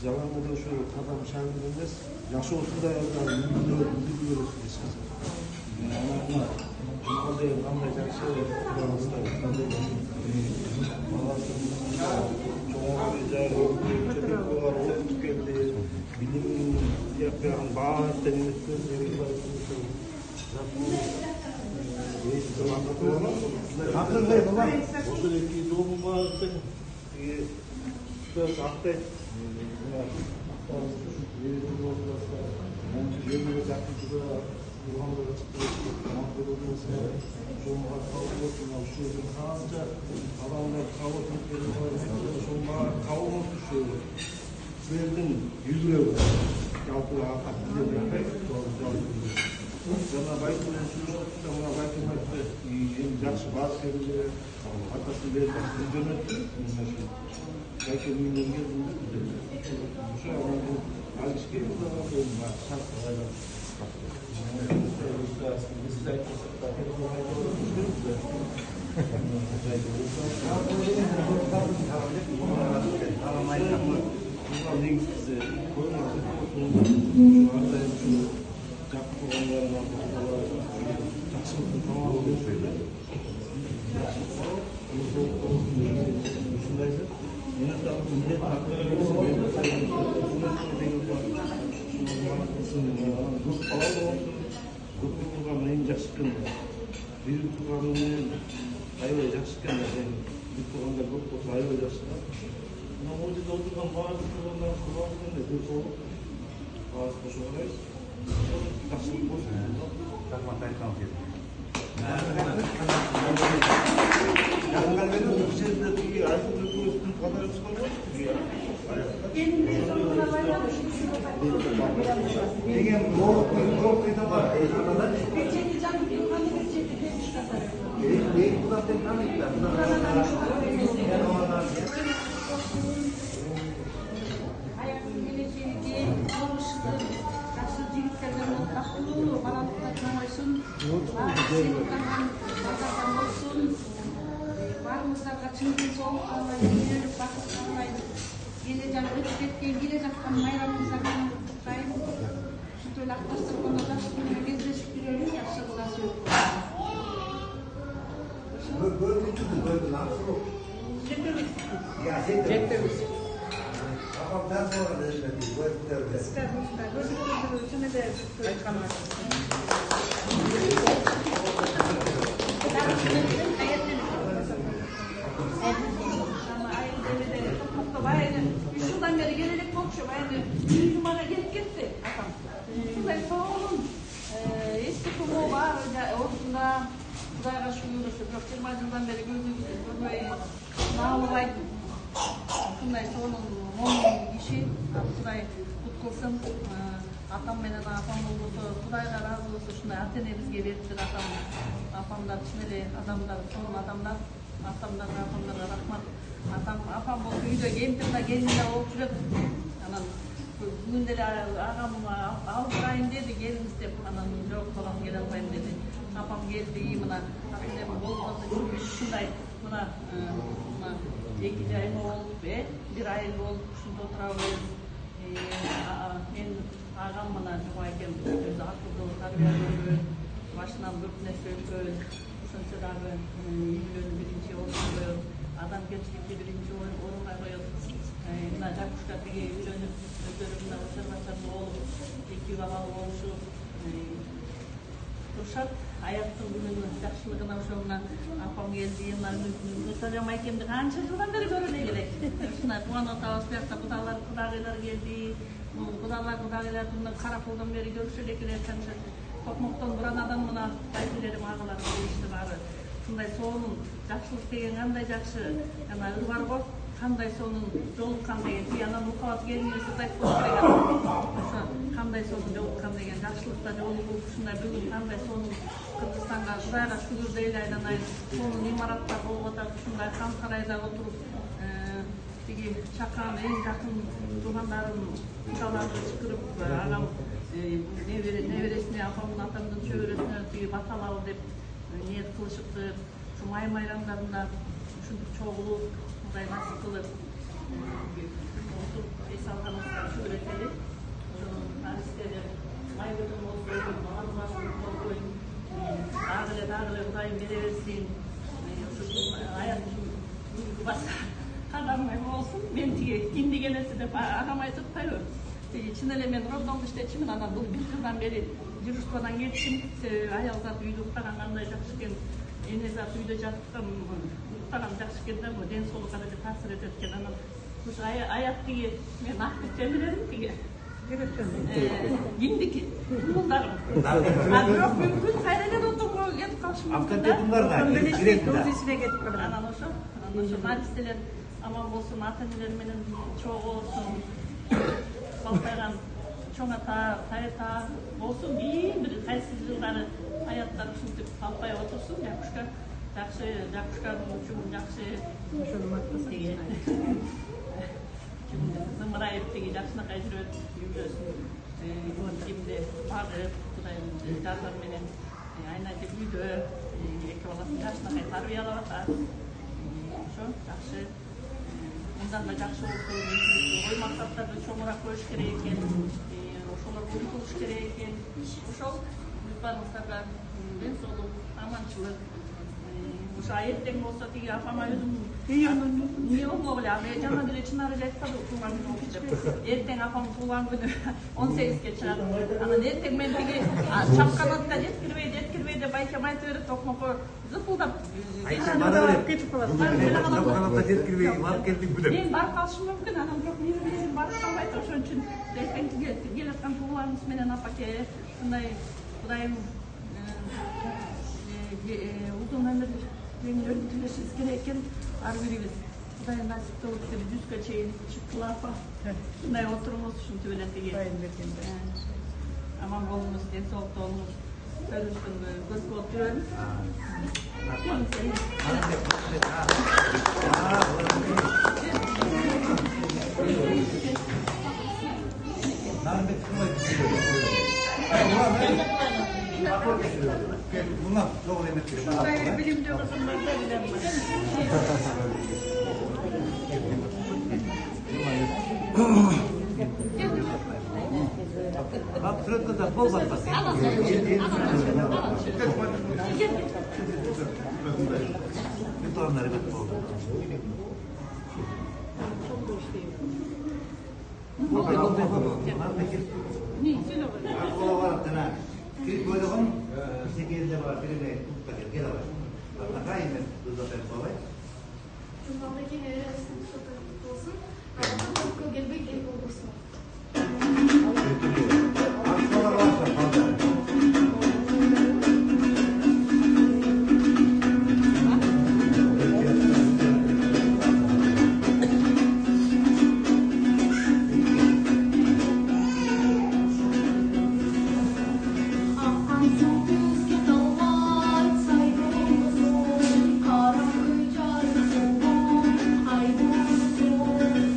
Zamanında şu adam şarkılarımız yaşı olsun da yazar, ünlü görürsünüz. Ama Anadolu'ya anlayacaksa Fransa'da çoğunluğu çocuklar olup tükendi, bilim yapan bazı denizlerinde hatırlayın ulan. O sürekli doğum vardı. Biraz aktif. Yuhanlara çıktı. Mahvedilmesi. Şunlar kavga olsun. Sadece adamlar kavga ettikleri şunlar kavga düşüyor. Verdim 100 lira. Yaptılar atak gidiyor. Bana baykulen sürüştü. Bana baykulen yaxşı bazı şeyleri atasını verdi. Dönüttü. Belki milyonlar buldu. Şu an alışkın olduğunda şart olaylar. Bir programının ayıracak çıkan da bir programda grup ayıracak çıkan. Ama orada oturan bazı programlar kullanılır ne bir konu bazı koşullar tasvip bozuyor. Takma kayıttan geliyor. Yani ben bir şeyde bir ayrıca bir üstün kadar çıkarmak istiyor. Degen doğru kıyıda var. Bir çekti canım, bir kanı bir çekti, bir kadar. Neyi buradan tekrar ettiler? Ayakın geleceği değil, olmuştu. Yaşlı civitlerden tatlı, balıklardan olsun. Sevgilerden olsun. Varımızda kaçıncı soğuk kalmayın, yürüyüp bakıp kalmayın. Geleceğim, ötüp ettiğin gelecek bayramımıza benim kutlayın. Şöyle aklaştır bana da şimdi gezleşip girelim, yaşlılar yok. Böyle çıktı, böyle nasıl olur? Ceptemiz. Ya Ceptemiz. Kafamdan sonra da etmedi, böyle gider. İsterdim, gözükürdü, içine de çıkanlar. Şuradan beri gelerek konuşuyor. Bir numara gelip gitti. Şuradan sorun. Eski kumu var. Orada Kuday'a şuyuruşu. 20 yıldan beri gözümüzde böyle nağlıvaydı. Şunday sorun. 10 kişi. Kuday kutkulsun. Atam menen apam oldu. Kuday'a razı olsun. Şunday atene bizge verdiler atam. Apamlar içinde adamlar, sorun adamlar. Atamdan, apamdan rahmat. Apam bu köyde gelinle oturup bugünleri ağamıma alırayım dedi, gelin istep yok falan gel almayayım dedi. Apam geldi iyi buna, annem olmadı çünkü şunday buna 2 ay oldu ve 1 ay oldu şunda oturabiliriz. Men ağam bana çoğayken özü akıllı tarbiye görüyor, başından bürtüne söylüyor. Şunca da milyon birinci oluyor. Adam geçtikçe birinci oruna koyuyor. Buna Jakuş'ta bir ürünüp özürümden uçurmasarlı olup 2 babalı oluşu Ruşat hayatın bugünün yaxşılığına uşağına apam geldi Nursacan Maykem'de kança yıldan beri görüne gerek. Şuna Kuan Otavasbiyak'ta kudağlar geldi. Kudağlar bundan Karakol'dan beri görüşerek Tokmok'tan buran adam buna ayfilerim ağalar işte var. Şunday soğunun жақшылық деген қандай жақсы, ана ырғар ғой, қандай соның жолыққан деген, ана мұқабат келмесі айтып қойып қандай соның жолыққан деген жақшылықта жолығып, шындай бүгін қандай соның Қырғызстанға Құдайға шүгір дейлі айданайын, соның имараттар болып отыр, шындай хан сарайда отырып, деге шаққан ең жақын туғандарын құдаларды шықырып, ағам небересіне, апамның атамдың шөбересіне баталау деп ниет кылышыпты. Şu may bayramlarında şunduk çoğulu Kuday nasıl kılıp oturup esalhanımızda şöhretleri şunun tarihleri may bölüm olsun, ağzılaşılık olsun dağılı Kuday'ın vereversin hayatım basa kadar olsun ben indi gelesi de ağamay tutayım Çinele men rodon işte çimin ana bu bir yıldan beri Juristvadan geçtim ayalzat uydu uktağan qanday жақсы екен Enezat uyda жатқан uktağan жақсы екен да ден солыққа да таасир етеді екен ана ayat diye men ақтық жеміреlim diye Кимдики? Тумулдарым. Бирок мүмкүн кайрадан отурууга кетип калышы мүмкүн. Авторитетиңер да, керек да. Анан ошо наристелер аман болсун, ата-энелер менен чогуу болсун. Балкайган чоң ата, тайта болсун, бир кайсы жылдары аяттары ушинтип балкай отурсун, жакушканын учугун жакшы ошону мактасың. Зымырайып теги жакшынакай жүрөт, үйдөсүн кимде багып, Кудайдын жардамы менен айнайтып үйдө эки баласын жакшынакай тарбиялап атат. Ошо жакшы. Мындан да жакшы болсун, ой максаттарды чоңураак коюш керек экен, ошолорго умтулуш керек экен. Ошол баарыңыздарга ден соолук, аманчылык. Ошо эртең болсо тиги апама өзүм эмне болмок эле, аны жана деле чынары айтпады туулган күнү деп. Эртең апам туулган күнү 18ге чыгат. Анан эртең мен тиги чапканатта жеткирбей деп байкем айтып берет, токмокко зыпылдап кетип калат. Чапканатта жеткирбей барып келдик бүлөк. Мен барып калышым мүмкүн, анан бирок мен барып калбайт. Ошон үчүн эртең келаткан туулганыбыз менен апаке ушундай Кудайым uzun ömür ömür dilesiniz gereken ар бирибиз Кудайым насиптеп өткөн 100га чейин чыккылап мындай отурумуз ушинтип эле тиги аман болуңуз, ден соолукта болуңуз, өзүбүздүн көзгө отурабыз. Bunlar doğru emek veriyor. Bilimde kızımlarda Bak sürekli de bol bakmasın. Bir torunları bet bol. Kirip koyduğum şekilde var, birine tutkacı gel var. Hatta kayın uzatır kolay. Cuma'daki nevresin fotoğrafı olsun. Allah'tan korku gelmek el olursun. Akşamlar varsa fazla. Karanlık çağrı soğuk, ay bu soğuk.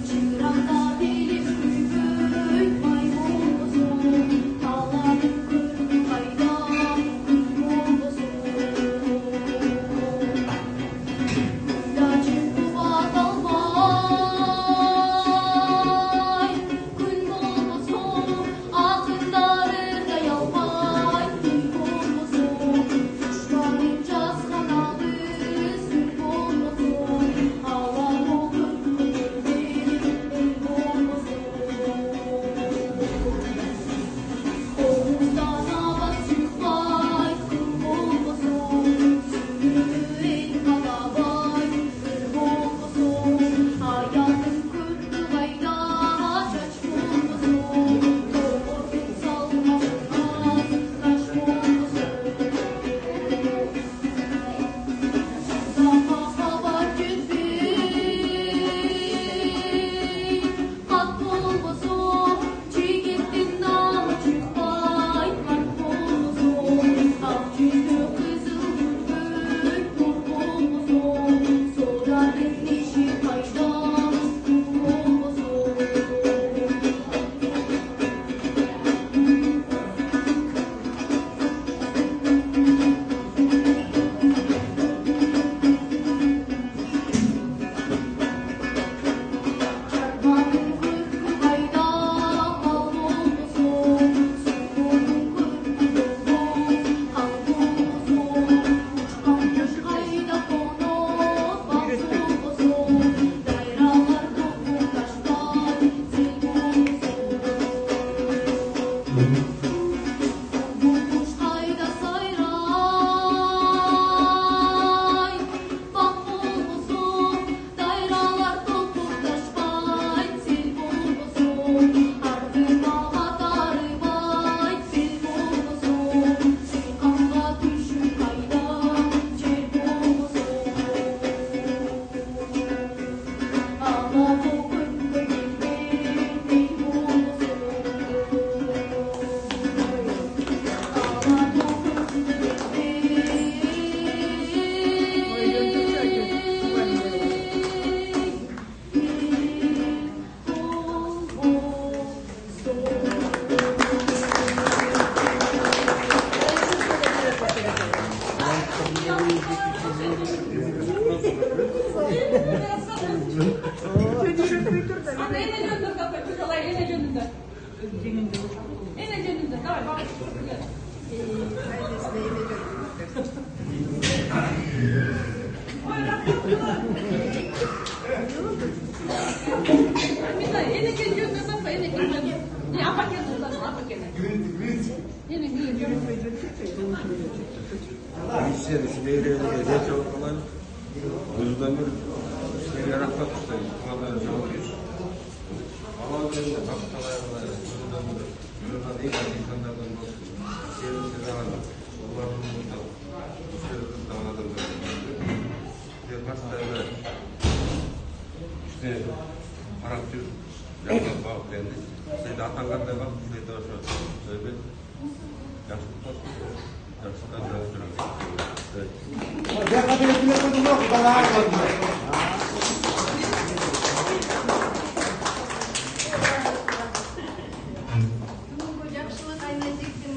Ene jönünde kapı, kızılay ene jönünde. Ene jönünde, davay bak. Mesela ene jönünde kapı, ene jönünde. Ne apa kendin lan, apa kendin. Ene jönünde. İşçilerin devrelerine geç olan özden bir işleri yaratmak istedim. Bunlardan cevap Allah'ın önünde kapitalarına özden bir yürüden iyi olan insanlardan olsun. Sevgisi de alın. Onların burada bu sözü dağladım. Bir hastayla işte karakter yapmak bağlı kendi. Sayıda atanlarda bak, sayıda aşağı söyle. Yaşlıklar Yaşlıklar çalıştıran. Evet. Dia kabel telefon dulu, kepala apa? Бүгінгі жақсылық айназектің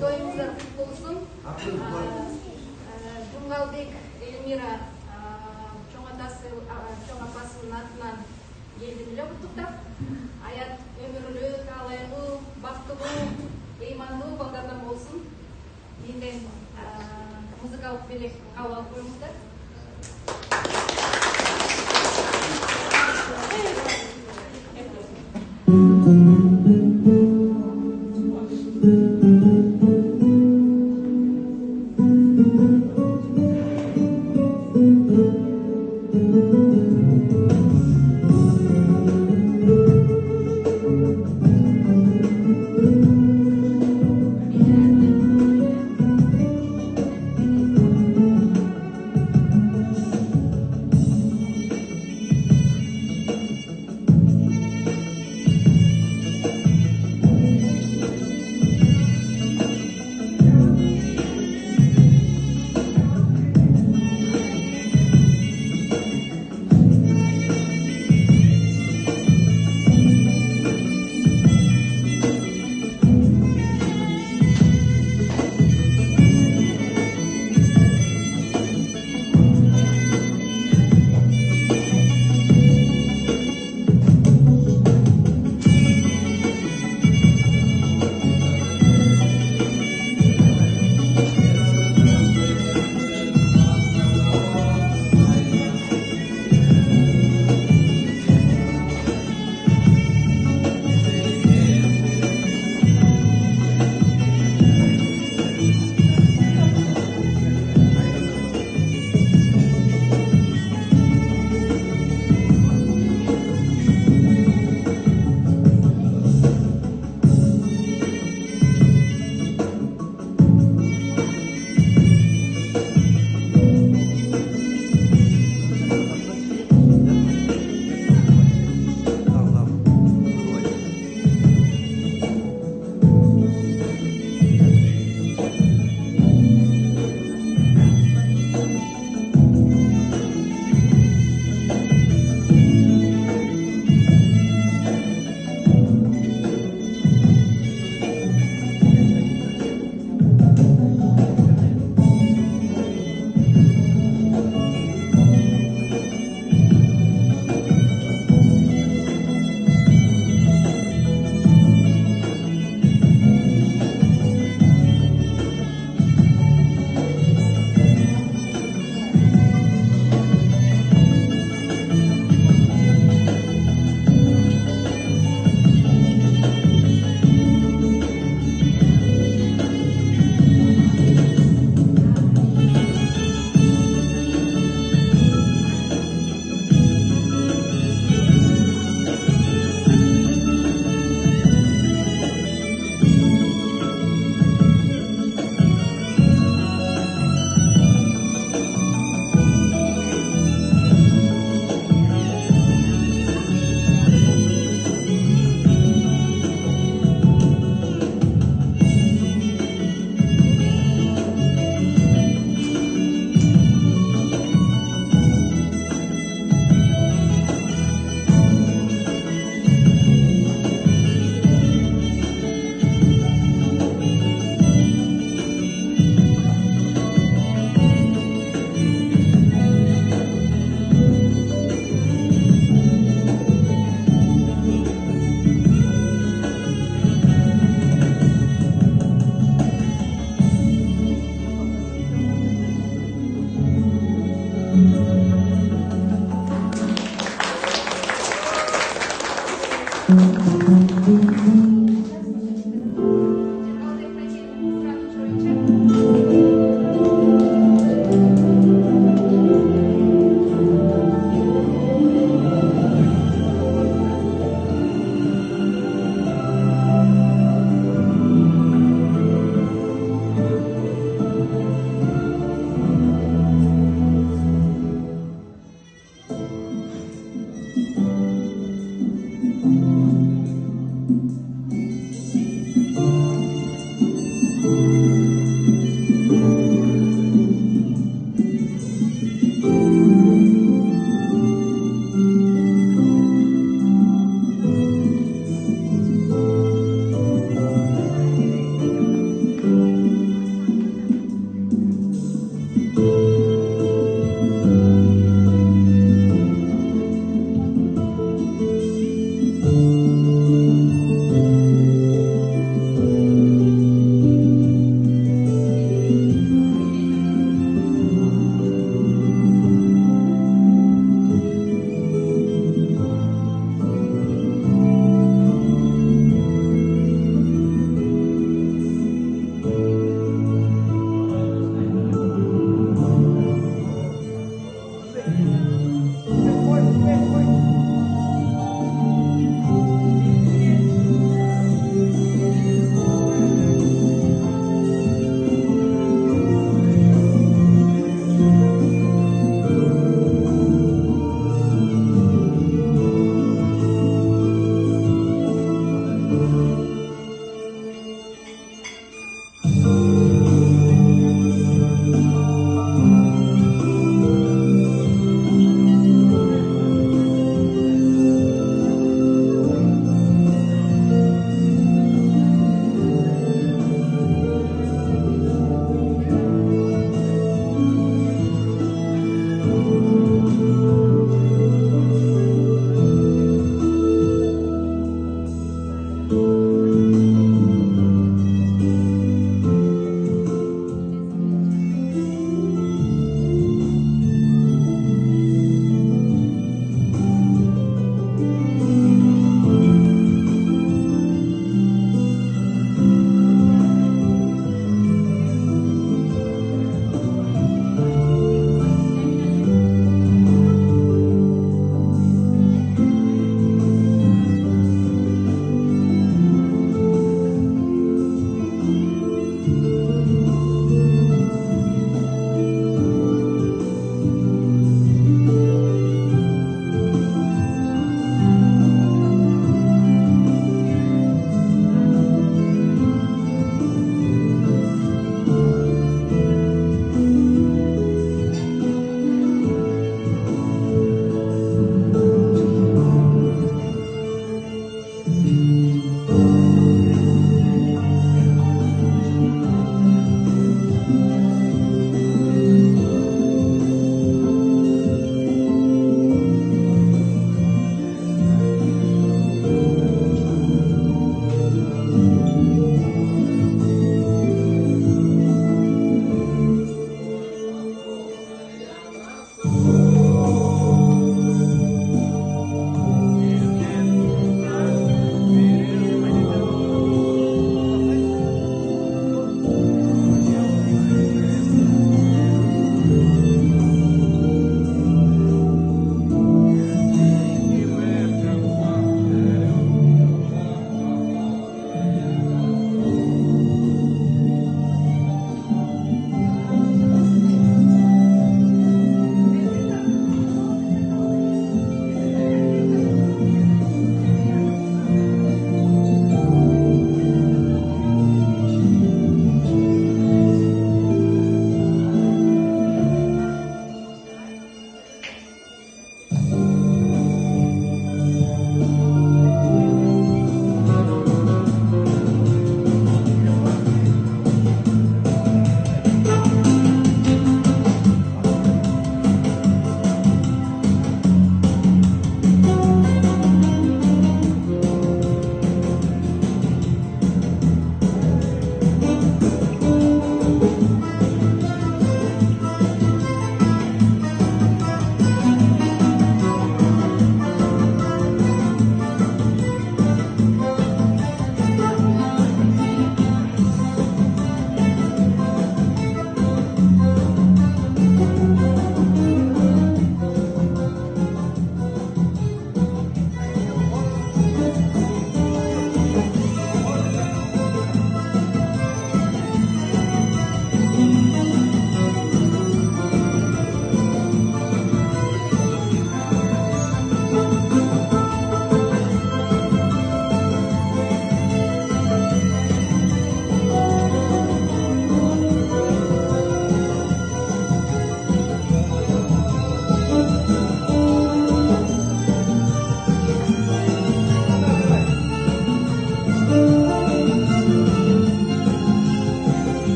тойыңыздар құтты болсын. Жұмғалбек Эльмира чоң апасының атынан елдімілі құттықтап, аят өмірлі, талайлы, бақтылы, иманлы балдардан болсын. Енді музыкалық белек қабыл алып қойыңыздар.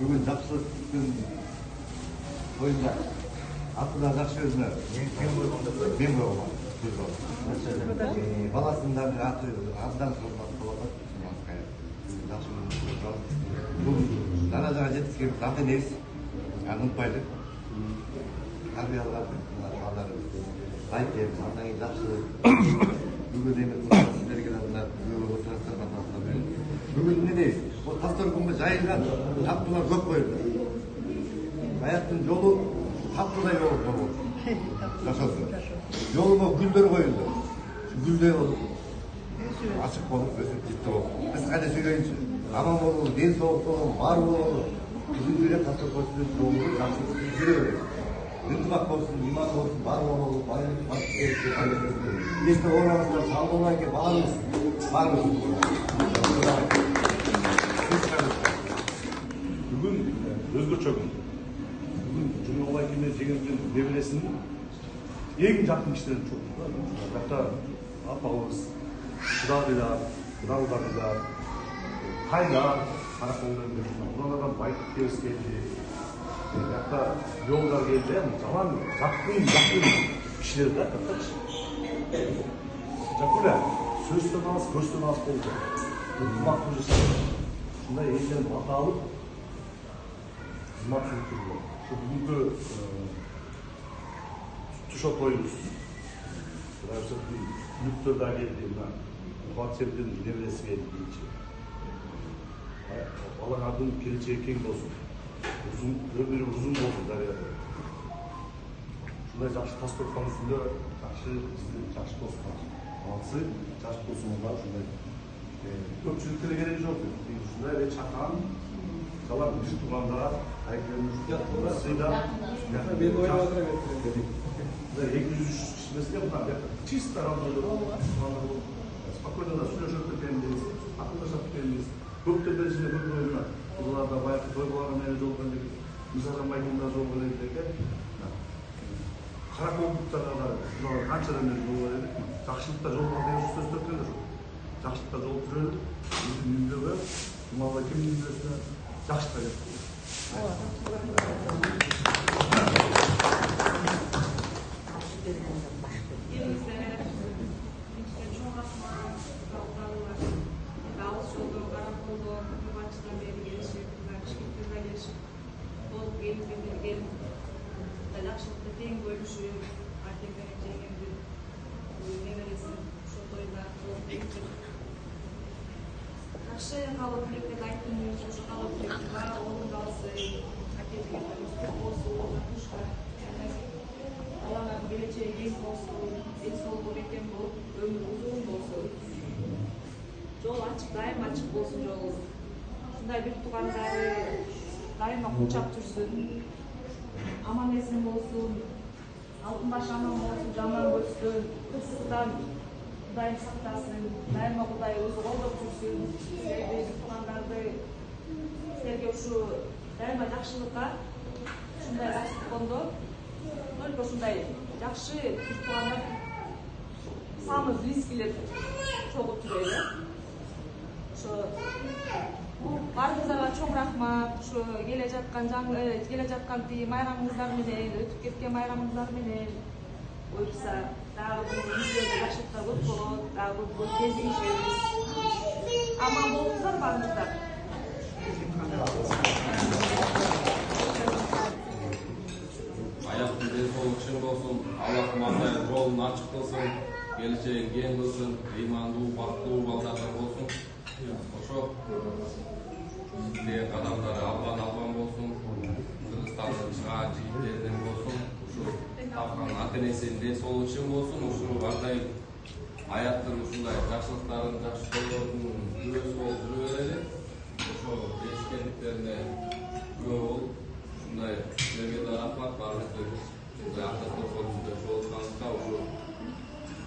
бүгін жақсылықтың тойында атына жақсы өзіне мен қойғанмын баласының аты аздан соң болады. Бұл даражаға жеткізген аты нес ұмытпайды. Тәрбияларды шалдары айтып, андан кейін жақсы бүгін емес сіздерге бүгін не дейсіз? Ол тастар күнгі жайылған таптылар көп қойылды. Аяқтың жолы таптыдай болды. Жасалды. Жолыма гүлдер қойылды. Гүлдер болып ашық болып өсіп жетті болды. Біз қайда сөйлейінші? Аман болу, ден соғып болу, бар болу. Bizim böyle kasır koştuğu doğru karşılıklı görüyoruz. Rıtmak olsun, iman olsun, var olmalı, bayılık, işte oranında sağlanan ki varız. Bugün özgürçe gün. Bugün Cumhurbaşkanı Kemal Cengiz'in devresinin en yakın işlerini çok hatta apağımız, Kıdağlı'da, Kaynar, Karakol'dan buralardan bayık terisi geldi. Hatta yollar geldi ama zaman yakın kişiler de Jakula, sözden az, gözden az oldu. Hizmet projesi. Şunda eğitim hatalı hizmet sürdürüyor. Şu bugünkü tuşa koyuyoruz. Biraz Lüktör'da geldiğimden, Fatih'in devresi geldiği için. Allah adın geleceği keng olsun. Ömrü uzun olsun Darya'da. Şunday жақсы тас көріп үстінде жақсы достар. Алсы жақсы досыңызға шундай көпшілікке керек жоқ. Шундай шақырған қалар бір туғандарға қайырымыз сыйда 200 кішімесіне мына чисто равнодо спокойно да сөйлесіп кетеміз, ақылдасып кетеміз. Көптен бері ішінде көп ойына оларда баяғы той болған әлі жол берген, мысалжанбайтында жол берген. Қарақолдықтарға да қаншадан бері жол береді. Жақшылықта жол берген сөз төккен де жоқ. Жақшылықта жол түреді. Өзім үйіндегі Жұмабай кемнің үйлесіне жақшылықта кетті. Жақшылықты тең бөлішіп, артекені жеңімді немересін шо тойда екті. Жақшы қалып тілектен айттыңыз, жошы қалып тілектіға орындалсы, әкелгенді үстіп болсы, орнатушқа. Алаңардың келечегі ең болсын, ең сол бөлекен болып, өмір ұзын болсын. Жол açık, daim açık болсын жол. Шындай бір туғандары дайыма құлчап жүрсін. Aman esin olsun, altınbaş aman olsun, canlar olsun, kısıdan Kudayım saklasın, daima Kuday özü koldup жүрсün, sevdiği tutanlarda sizlerge şu daima жақшылыққа, şunday жақсылық kondu, только şunday жақшы tutanlar sаны близкилер çoğup жүреді. Барыңызға чоң рахмат, şu келе жатқан майрамыңыздар менен, өтүп кеткен майрамыңыздар менен ойырса, дагы бул үйдөгү жакшылыктар көп болот, дагы бул кезигишебиз. Аман болуңуздар барыңыздар. Аяктын денсаулык чың болсун, Аллах маңдай жолун ачык кылсын, келечегин кең кылсын, ыймандуу, бактылуу балдардар болсун. Ошо сиздерге адамдары албан болсун, Кыргызстандын чыгаан жигиттеринен болсун, ушу тапкан ата-энесинин денсаулыгы чың болсун, ушу ар дайым аяттын ушундай жакшылыктарын, жакшы тойлордун күбөсү болуп жүрө берели. Ошо ешкендиктерине күбө болуп, ушундай силерге да рахмат, баарыңызды ушундай ата-энеңизде жолукканыңызга ушу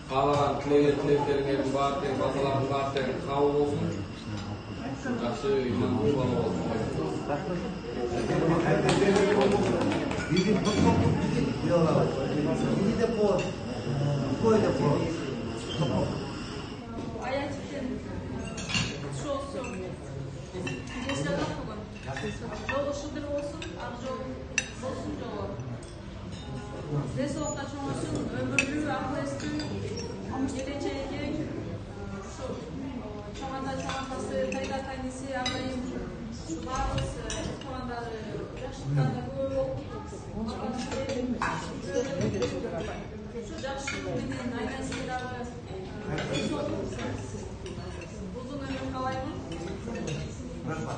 каалаган тилектериңердин баары тең, баталардын баары тең кабыл болсун. Жақсы имандуу бала болсун. Аятиктен шо жолдошуңдар болсун, ак жол болсун жолу. Ден соолукта чоңойсун, өмүрлүү акыл эстүү, келечеги ушу чоң атасы, тайда тайниси, андайым баарыбыз туугандары жакшылыктарда көп болуп, жакшы менен айнасы дагы узун өмүр каалаймын. Рахмат.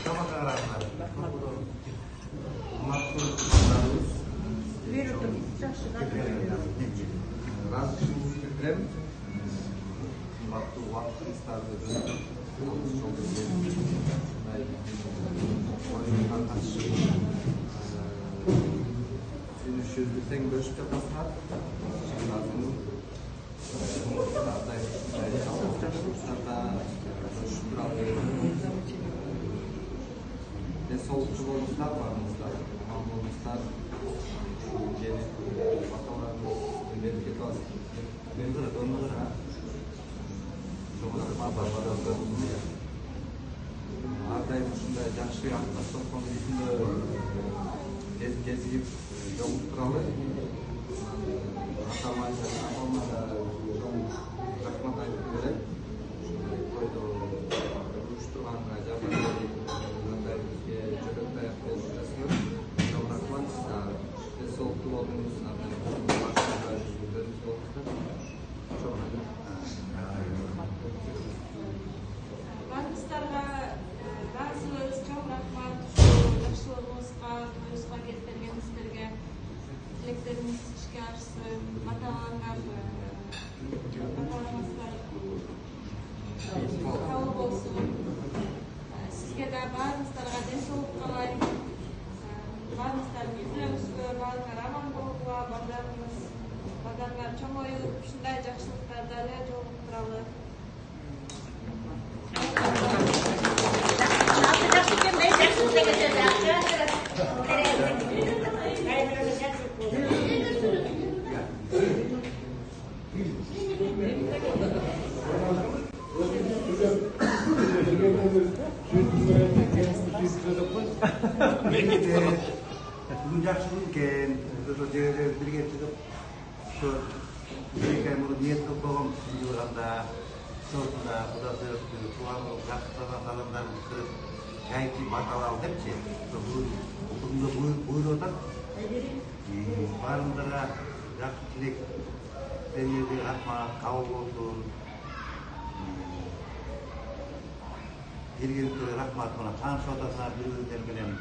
Тамакка рахмат. Разрешите билем. Вакыт старты тең бөлүшүп жатасыңар. Денсаулыктуу болуңуздар, барыңыздар, аман болуңуздар. Баталарыңыз берекет алсын. Ардайым ушундай жакшы акташкон бизде кезигип жолугуп туралы. Атама да рахмат айтып берем. Койду уюштурганга жардам берип, мындай бизге жөрөк таяк берип жатасыңар. Чоң рахмат. Ден соолуктуу болуңуз, баарыңыздарга баарыңыз чоң рахмат. Жакшылыгыңызга, тоюңузга келип бергениңиздерге, тилектериңиз ишке ашсын. Баталарыңар кабыл болсун. Сизге да баарыңыздарга ден соолук каалайм. Баарыңыздар үйүңүзгө, баарыңар аман болууга, балдарыңар чоңоюп, ушундай жакшылыктарда эле жолугуп туралы. Бүгүн жакшы күн экен. Жерде бирге чыгып, ушу эки ай мурун ниет кылып койгом жылганда, сотунда Кудай сөзү тууганды жакшы кылган адамдарды кырып, чай ичип баталалы депчи. Бүгүндө буйруп атат. Баарыңдарга жакшы тилек, сендерге рахмат, кабыл болсун. Келгениңерге рахмат. Мына таанышып атасыңар бири-бириңер менен.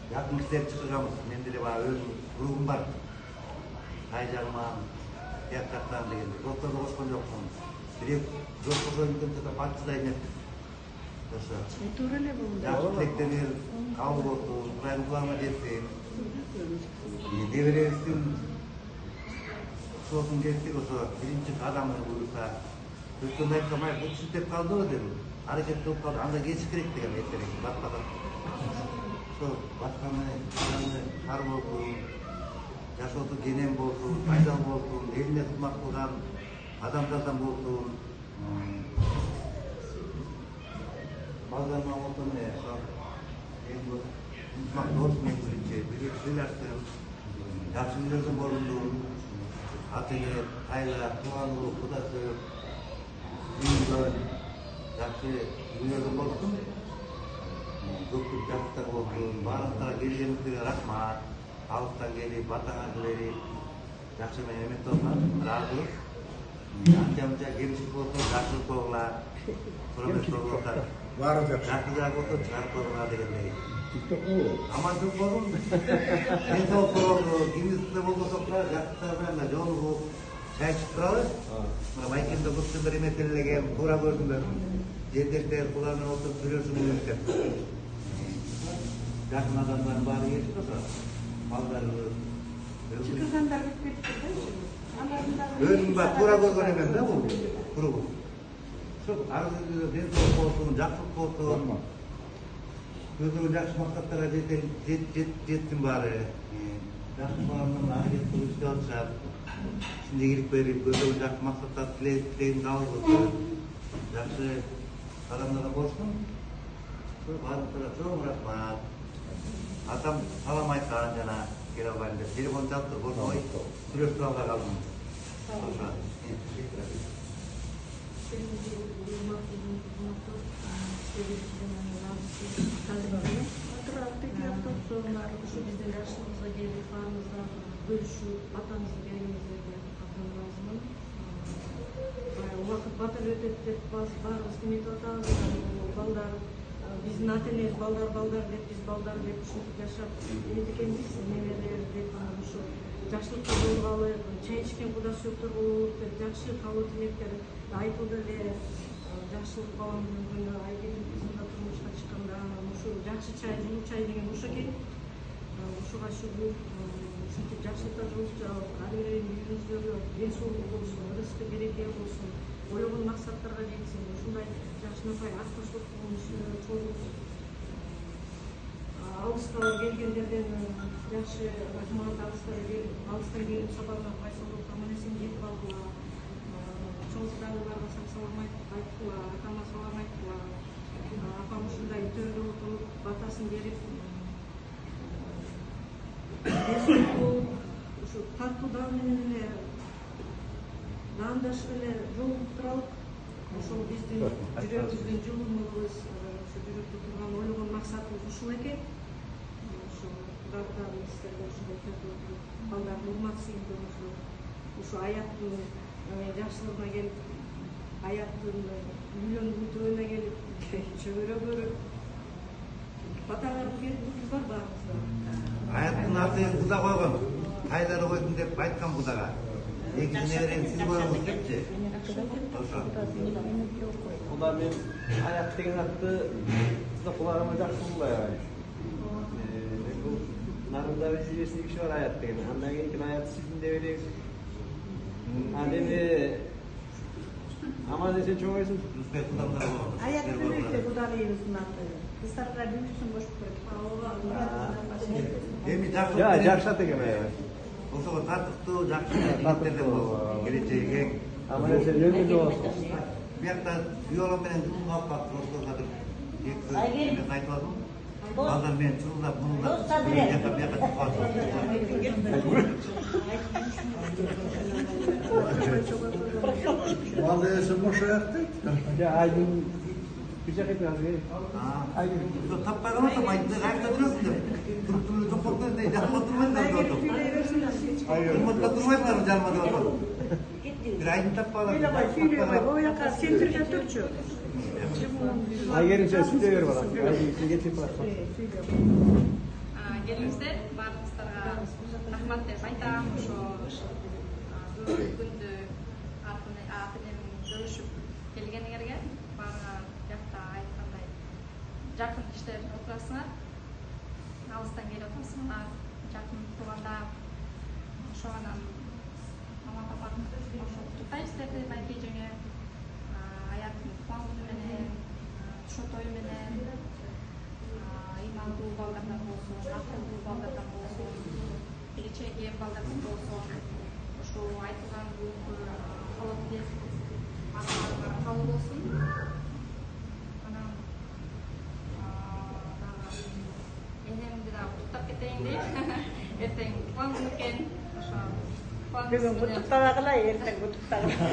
Yakın işler çıkacağımız, mendili var, özüm, ruhum var. Kayacağımam, yakaktan degende. Doktor da hoşman yoksun. Direkt doktor da mümkünse patçıdayın ettik. Yakın tilektenir, kavul olsun, burayın kulağıma jetsin. Devrevsin, sosun geçtik olsa, birinci adamını bulursa, Üstünde aytkamay, bu kişi tep kaldı o dedim. Hareket olup kaldı, anda geçik gerek degen etterek, batmadan. Başkanı, kar bolsun, yaşotu genem bolsun, faydalı bolsun, eline tutmak kılgan adamlardan bolsun. Bazılarına olsun ne? Tutmak doğrusu ne birinci, bir söylersin, yaşlılardan borunduğun, atını, hayla, tuğanlığı, kudası, ünlüler, yaşlı ünlülerden bolsun. Doktor jaktar bolsun, barınglara kelgeniңizге рахмат. Алыстан келип, батаңарды берип, жакшы менен эмет болсоңар, ыраазыбыз. Анча-мынча кемчилик болсо, жакшылык болгула. Профессорлор баары жакшы. Жакшы жагы болсо, чыгарып койгула дегендей. Амандык болун. Ден соолук болобу, кимисинде болбосо да, жакшылар менен жолугуп, чай ичип туралы. Мына майкемде көптөндөр эмет элеген, туура көрдүңөр. Жендештер, куларына отуруп сүйлөшүңүз деп. Жақын адамдардың бары ешіп тұрса, балдарымыз... Çıkırganlar bitip кетті. Өзім бар, тура көрген емен да бұл, құрығы. Сол, арғы денсаулық болсын, жақсылық болсын, өзінің жақсы мақсаттарға жеттім бары. Жақсы баламның әрекет қылып істеп жатышар. Ішінде келіп беріп, өзінің жақсы мақсаттар тілегін алып отыр. Жақсы Adamlara borçluyum. Varlıklara çok uğraşma. Adam alamayız karıncana. Geri alayım diye. Telefon çaldı. Borçluyu. Sürekli alda kaldım. Bizden yaşımıza gelip, bağımızda bölüşüp, vatanımızı gelmemize lazım. Vakit batır ötep barımız kıymetli atağız. Balдар, bizim ata-enemiz balдар деп, biz balдар деп düşünüp yaşap ekenбиз, немелер деп ошо жакшылыкка болгалы, чай ичкен кудасы жоктор болуп деп, жакшы каалоо тилектер айтылды эле. Жакшылык баламдын күнү, Айгерим кызым да турмушка чыкканда, ушу жакшы чай, жылуу чай деген ошо экен. Ушуга шүгүп, ушинтип жакшылыктарыбызды алып, ары бери үйүбүздөгү ден соолук болсун, ырыскы береке болсун, ойлогон максаттарга жетсин. Ушундай жакшынакай артыкчылык чогуу алыска келгендерден жакшы рахмат, алыстан келип сапарга байсалдуу аман-эсен жетип алдыла. Чоңдагыларга салам айткыла, атама салам айткыла. Апам ушундай төрдө отуруп, батасын берип, ушу таттуу дал менен эле наандашып эле жолугуп туралык. Ошол биздин жүрөгүбүздүн жылуулугубуз, ушу жүрөктө турган ойлогон максатыбыз ушул экен. Ошо Кудайдан сиздерге ушундай төрдө отуруп, балдардын урмат сыйындырып, ушу аяттын жакшылыгына келип, аяттын үйлөнгү түбүнө келип, чөбөрө көрүп, баталарды бердиңиз бар баарыбызга. Hayatın altına Buda koygun. Haydarı koydun deyip aytkan Buda'ga. Ekini verin siz koyunuz deyipti. Buda men ayak деген атты сізді құлағыма жақсы бұлай ағайын. Бұл нарында везиресіне кіші бар аят деген. Андан кейін аят сіздің де береңіз. Адеме аман есен чоңайсың. Аят büyükte Buda veriyorsun attı. Kızlarla büyüksün boş bırak. Ya жақсы деген ағайын. Ошого тартыктуу жакшы жигиттерден болсун. Келечеги Аман есен өмүрлүү болсун. Биякта биолог менен жумга алып калып туруштургадыр. Мен айтып алдым. Балдар мен чурулдап, мурулдап, биякка чыгып калдым. Vallahi sen boş ayaktın. Ya Aydın bir şey etmez mi? Aydın tapmay kalırsam Aydın'da kaçta duruyorsun деп. Durup durup çok korktuğun değil, canıma durmayınlar diyordum. Durmakta durmayınlar mı canıma diyordum. Bir Aydın tapmalar. O yakar, sentirge Türkçü. Ayger'in sen sütü ver bana. Aydın sen getirip bırak. Келиңиздер, баарыңыздарга рахмат деп айтам. Ошо күндү ата-энем бөлүшүп келгениңерге баарыңа жакта айткандай жакын кишилер отурасыңар, алыстан келип атасыңар, жакын турганда ошо анан мама папа ошо куттуктайбыз сиздерди байке эжеңе аяттын туган күнү менен, ошо тою менен имандуу балдардан болсун, акылдуу балдардан болсун, келечеги балдардан болсун, ошо айтылган каалоо тилеп баарыңар кабыл болсун. Анан энемди дагы куттуктап кетейин дейт. Эртең туган күнү экен. Ошо Бүгін құттықтабағыла, ертең құттықтабағыла.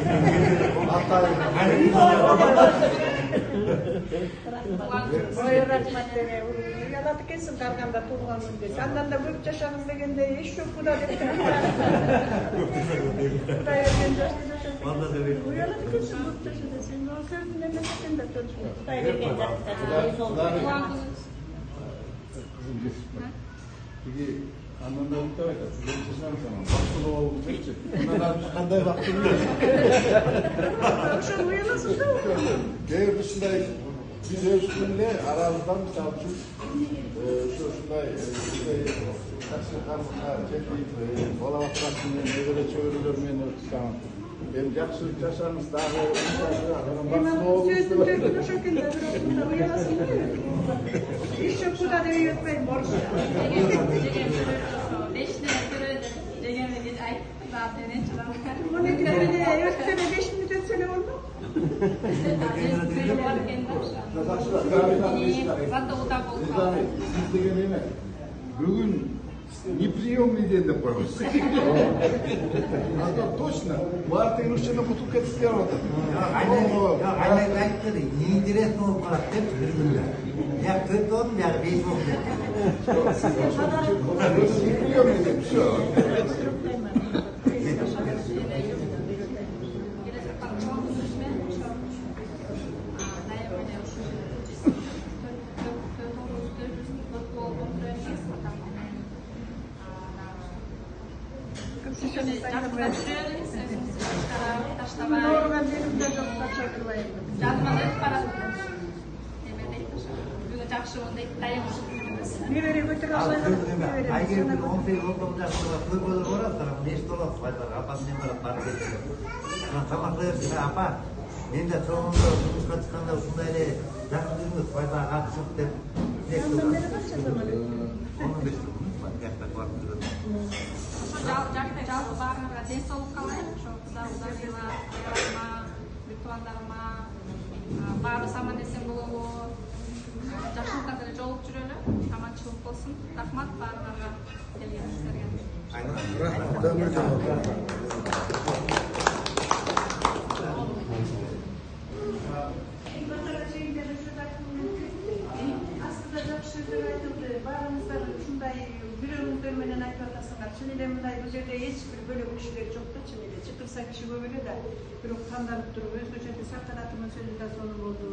Ой, рахмат деме, ұялады кесін қарғанда туылған күнде. Сандан да көп жашаңыз дегенде, еш жоқ құда деп Құдай өрген ұялады кесін көп жашады. Сен ол сөзін еместен де тұршы. Құдай өрген Anlamda bir tane de sizden sana baktım oğlum peki. Bunlar kanday baktım. Akşam uyanasın da. Devir dışında biz üstünde aramızdan misal için şunday taksi karmıka çekip bola vaktasını ne göre çevirilir meni tutan. Benim yakışık yaşarımız daha Hemen sözün dökülü şekilde bir uyanasın da. İş yok bu da devi yutmayın borç. Bu ne kadar ne? 4 sene 5 milyon sene oldu. Bugün не приемный день деп қойыңыз. Точно. Мартин ушыны құтып кетістер отыр. Aynen айтты, интересно болып қалады деп жүргенде. Я 4 болдым, я 5 болдым. Приемный день, все. Айгер бір 18 болдым жақсыға той болып орасың, не істоласың, байлар, апасымен барып кетті. Тамақ берді, апа, мен де соңында жұмысқа шыққанда осындай эле жақсы жүрміз, байлар қатысып деп. Оның бес жақта барып жүрген. Жалпы барыңызға денсаулық қалай? Құда-құдағилар, аяғыма, пландарыма, баарыбыз аман есен болобу. Жакшылыкка деле жолуп жүрөлү. Аманчылык болсун. Рахмат баарыңарга келгениңиздерге. Aslında жақсы сөздер айтылды. Баарыңыздар ушундай жүрөгүңүздөр менен айтып атасыңар. Чын эле мындай бул жерде эч бир бөлөк кишилер жок да, чын эле. Чакырса киши көп эле да, бирок танданып туруп өзгөчө салтанатымын сөзү да сонун болду.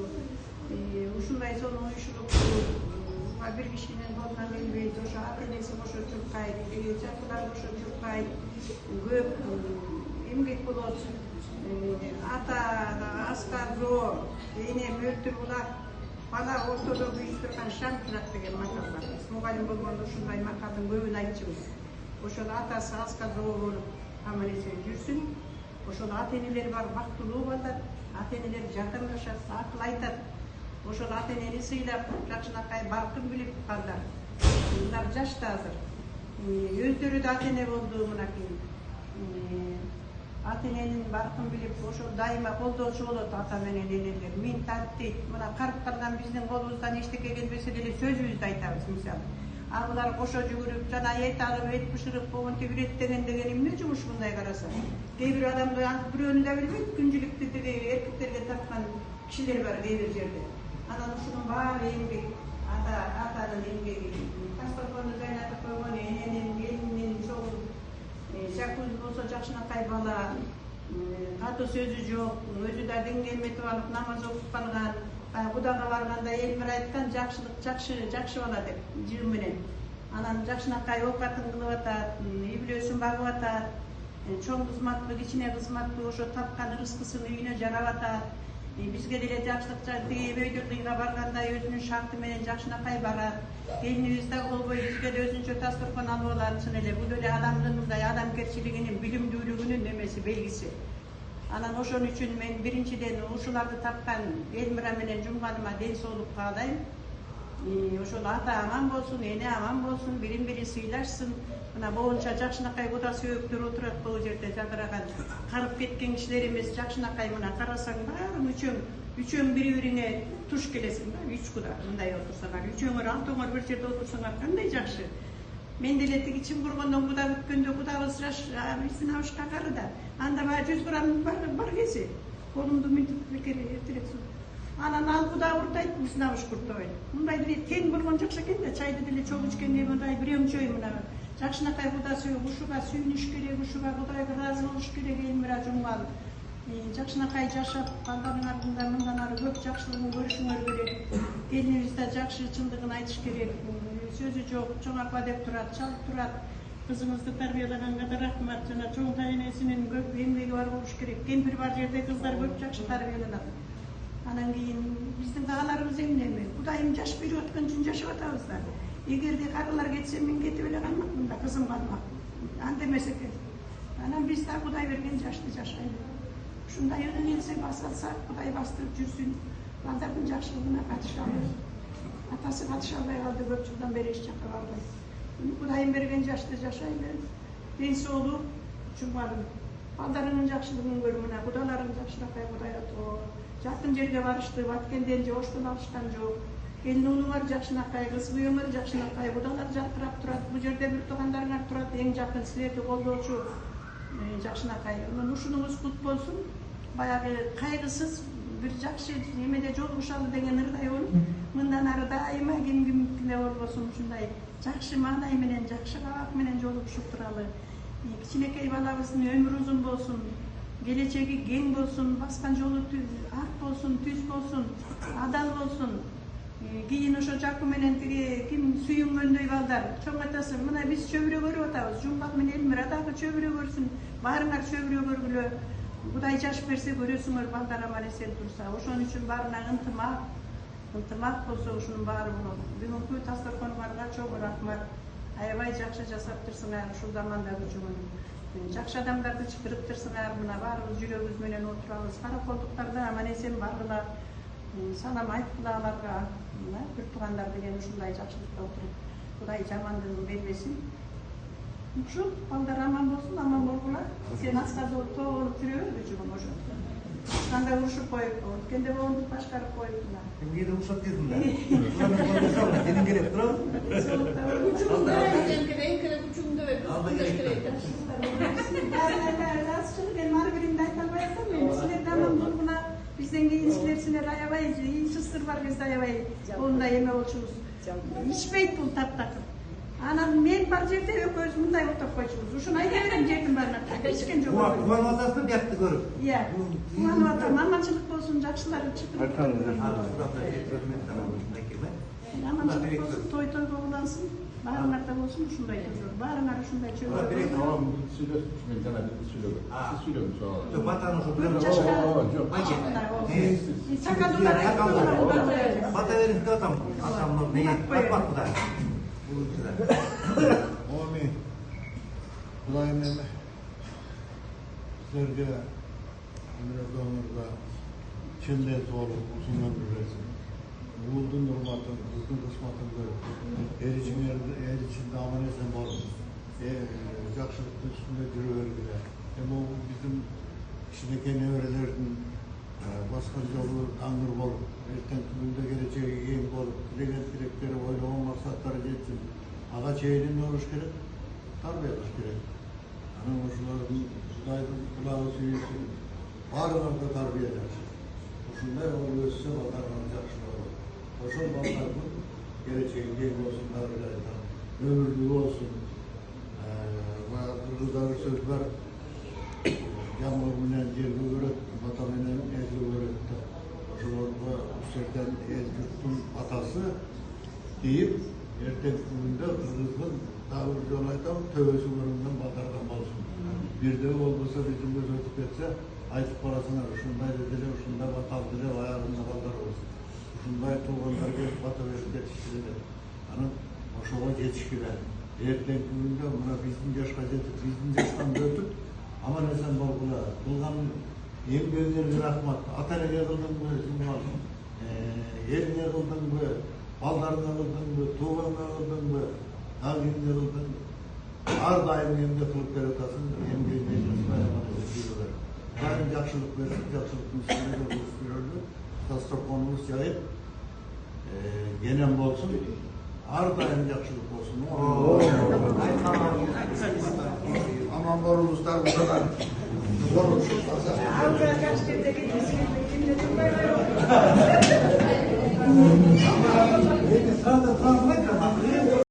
Ушундай сонун уюшулуп бир кишинин колунан келбейт, ошо ата-энеси кошо чуркайт, жакындары кошо чуркайт, көп эмгек болот. Ата аскар эне мөлтүр булак, бала ортодо күйүп турган шам турат деген макал бар. Мугалим болгондо ушундай макалдын көбүн айтчубуз. Ошол атасы аскар болуп аман эсен жүрсүн. Ошол ата-энелер бар, бактылуу балдар, ата-энелер жакындашат, акыл айтат. Ошол ата-энени сыйлап, жакшынакай баркын билип балдар. Булар жаш да азыр. Өздөрү да ата-эне болду мынакей. Ата-эненин баркын билип, ошол дайыма колдоочу болот ата менен энелер. Мен тартып, мына карып калган биздин колубуздан эчтеке келбесе деле сөзүбүздү айтабыз мисалы. А булар кошо жүгүрүп, жана эт алып, эт бышырып, богонтип иреттеген деген эмне жумуш мындай караса. Кээ бир адамды бирөөнү да билбейт, күнчүлүктү тиги эркектерге тарткан кишилер бар кээ бир жерде. Анан ушунун баары эмгек, атанын эмгеги. Паспортуну жайнатып койгон эненин, келинин чогуу. Жакуз болсо жакшынакай бала, катуу сөзү жок, өзү да динге эметип алып намаз окуп калган. Кудага барганда элмир айткан жакшы бала деп жыр менен. Анан жакшынакай оокатын кылып атат, үй бүлөсүн багып атат, чоң кызматтуу, кичине кызматтуу ошо тапкан рызкысын үйүнө жарап атат. Бизге деле жакшылык тиги өйдөрдүгө барганда өзүнүн шарты менен жакшынакай барат. Келинибиз да болбой бизге да өзүнчө дасторкон алып алат, чын эле. Бул эле адамдын мындай адамгерчилигинин, билимдүүлүгүнүн немеси, белгиси. Анан ошон үчүн мен биринчиден ушуларды тапкан Элмира менен жумганыма ден соолук каалайм. Ошол ата аман болсун, эне аман болсун, бирин бири сыйлашсын. Мына боюнча жакшынакай куда сөөктөр отурат бул жерде жадыраган. Карып кеткен кишилер эмес, жакшынакай мына карасаң баары үчөөң бири-бириңе туш келесиң да, 3 куда мындай отурсаңар, үчөөңөр алтооңор бир жерде отурсаңар кандай жакшы. Мен деле тиги чын бургондон куда бүткөндө кудабыз биздин абышка карыда. Анда баа 100 грамм бар кези. Колумду мынтип бекер эртерек суу. Анан ал куда уртайт, биздин абыш куртабайт. Мындай деле тең бургон жакшы экен да, чайды деле чогуу ичкенде мындай бирөөмчөй мына. Жакшынакай куда ушуга сүйүнүш керек, ушуга Кудайга ыраазы болуш керек, Элмира жумган. Жакшынакай жашап, балдардын артында мындан ары көп жакшылыгын көрүшүңөр керек. Келинибиз да жакшы чындыгын айтыш керек. Сөзү жок, чоң апа деп турат, чалып турат. Кызыңызды тарбиялаганга да рахмат, жана чоң тайенесинин көп эмгеги бар болуш керек. Кемпир бар жерде кыздар көп жакшы тарбияланат. Анан кийин биздин агаларыбыз эмне? Кудайым жаш берип аткан үчүн жашап атабыз да. Эгерде карылар кетсе мен кетип эле калмакмын да, кызым калмак. Анда эмес экен. Анан биз да Кудай берген жашты жашайлы. Ушундай өнөөнсө басалса, Кудай бастырып жүрсүн. Балдардын жакшылыгына катышалы. Атасы катыша албай калды, көп жылдан бери эч жакка барбайт. Кудайым берген жашты жашайлы. Ден соолук, жумгалым. балдарыңын жакшылыгын көр, мына кудаларың жакшыракай Кудай ото. Жакын жерге барышты, Баткенден же Оштон алышкан жок. Келин уулуңар жакшынакай, кыз күйөөңөр жакшынакай, кудалар жактырап турат. Бул жерде бир туугандарыңар турат, эң жакын силерди колдоочу жакшынакай. Ушунуңуз кут болсун. Баягы кайгысыз bir жакшы немеде жолугушалы деген ырдай болуп, мындан ары дайыма кимге болбосун ушундай жакшы маанай менен, жакшы кабак менен жолугушуп туралы. Кичинекей балабыздын өмүрү узун болсун, келечеги кең болсун, баскан жолу ак болсун, түз болсун, адал болсун. Кийин ошо жакуу менен тиги ким сүйүнгөндөй балдар, чоң атасы, мына биз чөбүрө көрүп атабыз, Жумбак менен Элмира дагы чөбүрө көрсүн, баарыңар чөбүрө көргүлө. Кудай жаш берсе көрөсүңөр балдар аман эсен турса. Ошон үчүн баарына ынтымак болсо ушунун баары болот. Бүгүнкү дасторконуңарга чоң рахмат. Аябай жакшы жасаптырсыңар ушул заманда көчөгөн. Жакшы адамдарды чакырыптырсыңар, мына баарыбыз жүрөгүбүз менен отурабыз. Караколдуктарда аман эсен баргыла, салам айткыла аларга. Бир туугандар деген ушундай жакшылыкта отуруп, Кудай жамандыгын бербесин. Ушул балдар аман болсун, аман болгула. Сен аскарды тоолуп жүрөбү жүгүм ошо. Кандай урушуп коюп, өткөндө боомду башкарып коюптуна. Эмгеде урушат дейсиң да? Сенин керек турабы? Мен ар биримди айта албай атам, мен силерди аман болгула. Бизден кийин силер аябай ичи бар кезде аябай ондай эме болчубуз. Ичпейт бул таптакыр. Анан мен бар жерде экөөбүз мындай отуруп койчубуз. Ушуну айта берем жердин баарына. Ичкен жок. Кубанып атасың биякты көрүп. Иә. Кубанып атам, аманчылык болсун, жакшылар чыгып. Аманчылык болсун, той болгулансын. Баарыңарда болсун ушундай көзөр. Баарыңар ушундай чөбүрө. Мен жана бир сүйлөгөм. Сиз сүйлөгөңүз. Жок, батаны ошо Жок. Сакадулар айтып. Бата бериң деп атам. Атам не айтпак Кудай. Ами, Кудайым эме силерге өмүрүңөрдө чындет болуп, ушун өмүр берсин. Уулдун урматын, кыздын кысматын көрүп, эр ичинде аман эсен болуп, жакшылыктын үстүндө жүрө бергиле. Эми биздин кичинекей неберелердин баскан жолу таңыр болуп, эртең күнүндө келечеги кең болуп, тилеген тилектери, ойлогон максаттары жетсин. Ага чейин эмне кылыш керек? Тарбиялаш керек. Анан ошолордун Кудайдын кулагы сүйүсүн, баарыңарды тарбиялаш. Ушундай болуп өссө балдарыңар жакшы болот. Ошол балдардын келечеги кең болсун, дагы айтам. Өмүрлүү болсун. Кыргызда бир сөз бар. Жамыр менен жерге көрөт, бата менен элге көрөт. Ошолорго жерден эл журттун атасы дейип, эртең күнүндө кыргыздын дагы бир жолу айтам, төбөсү көрүнгөн балдардан болсун. Бирде болбосо биздин көз өтүп кетсе, айтып барасыңар, ушундай деле, ушундай батал деле, аягында балдар болсун. Ушундай туугандар келип бата берип кетишти деп. Анан ошого жетишкиле. Эртең күнүндө мына биздин жашка жетип, биздин жаштан өтүп, аман эсен болгула. Кылган эмгегиңерге рахмат. Ата-энеге кылдыңбы, элиңе кылдыңбы, балдарыңа кылдыңбы, тууганыңа кылдыңбы, дагы кимге кылдың? Ар дайым эмгек кылып берип атасың, эмгегиңе жүрө бер. Дайым жакшылык берсин, жакшылыктын үстүнө жүрөлү. Дасторконубуз жайып, кенен болсун. Ар дайым жакшылык болсун. Аман болуңуздар, ушундан. Алга жаш жердеги кимде турбай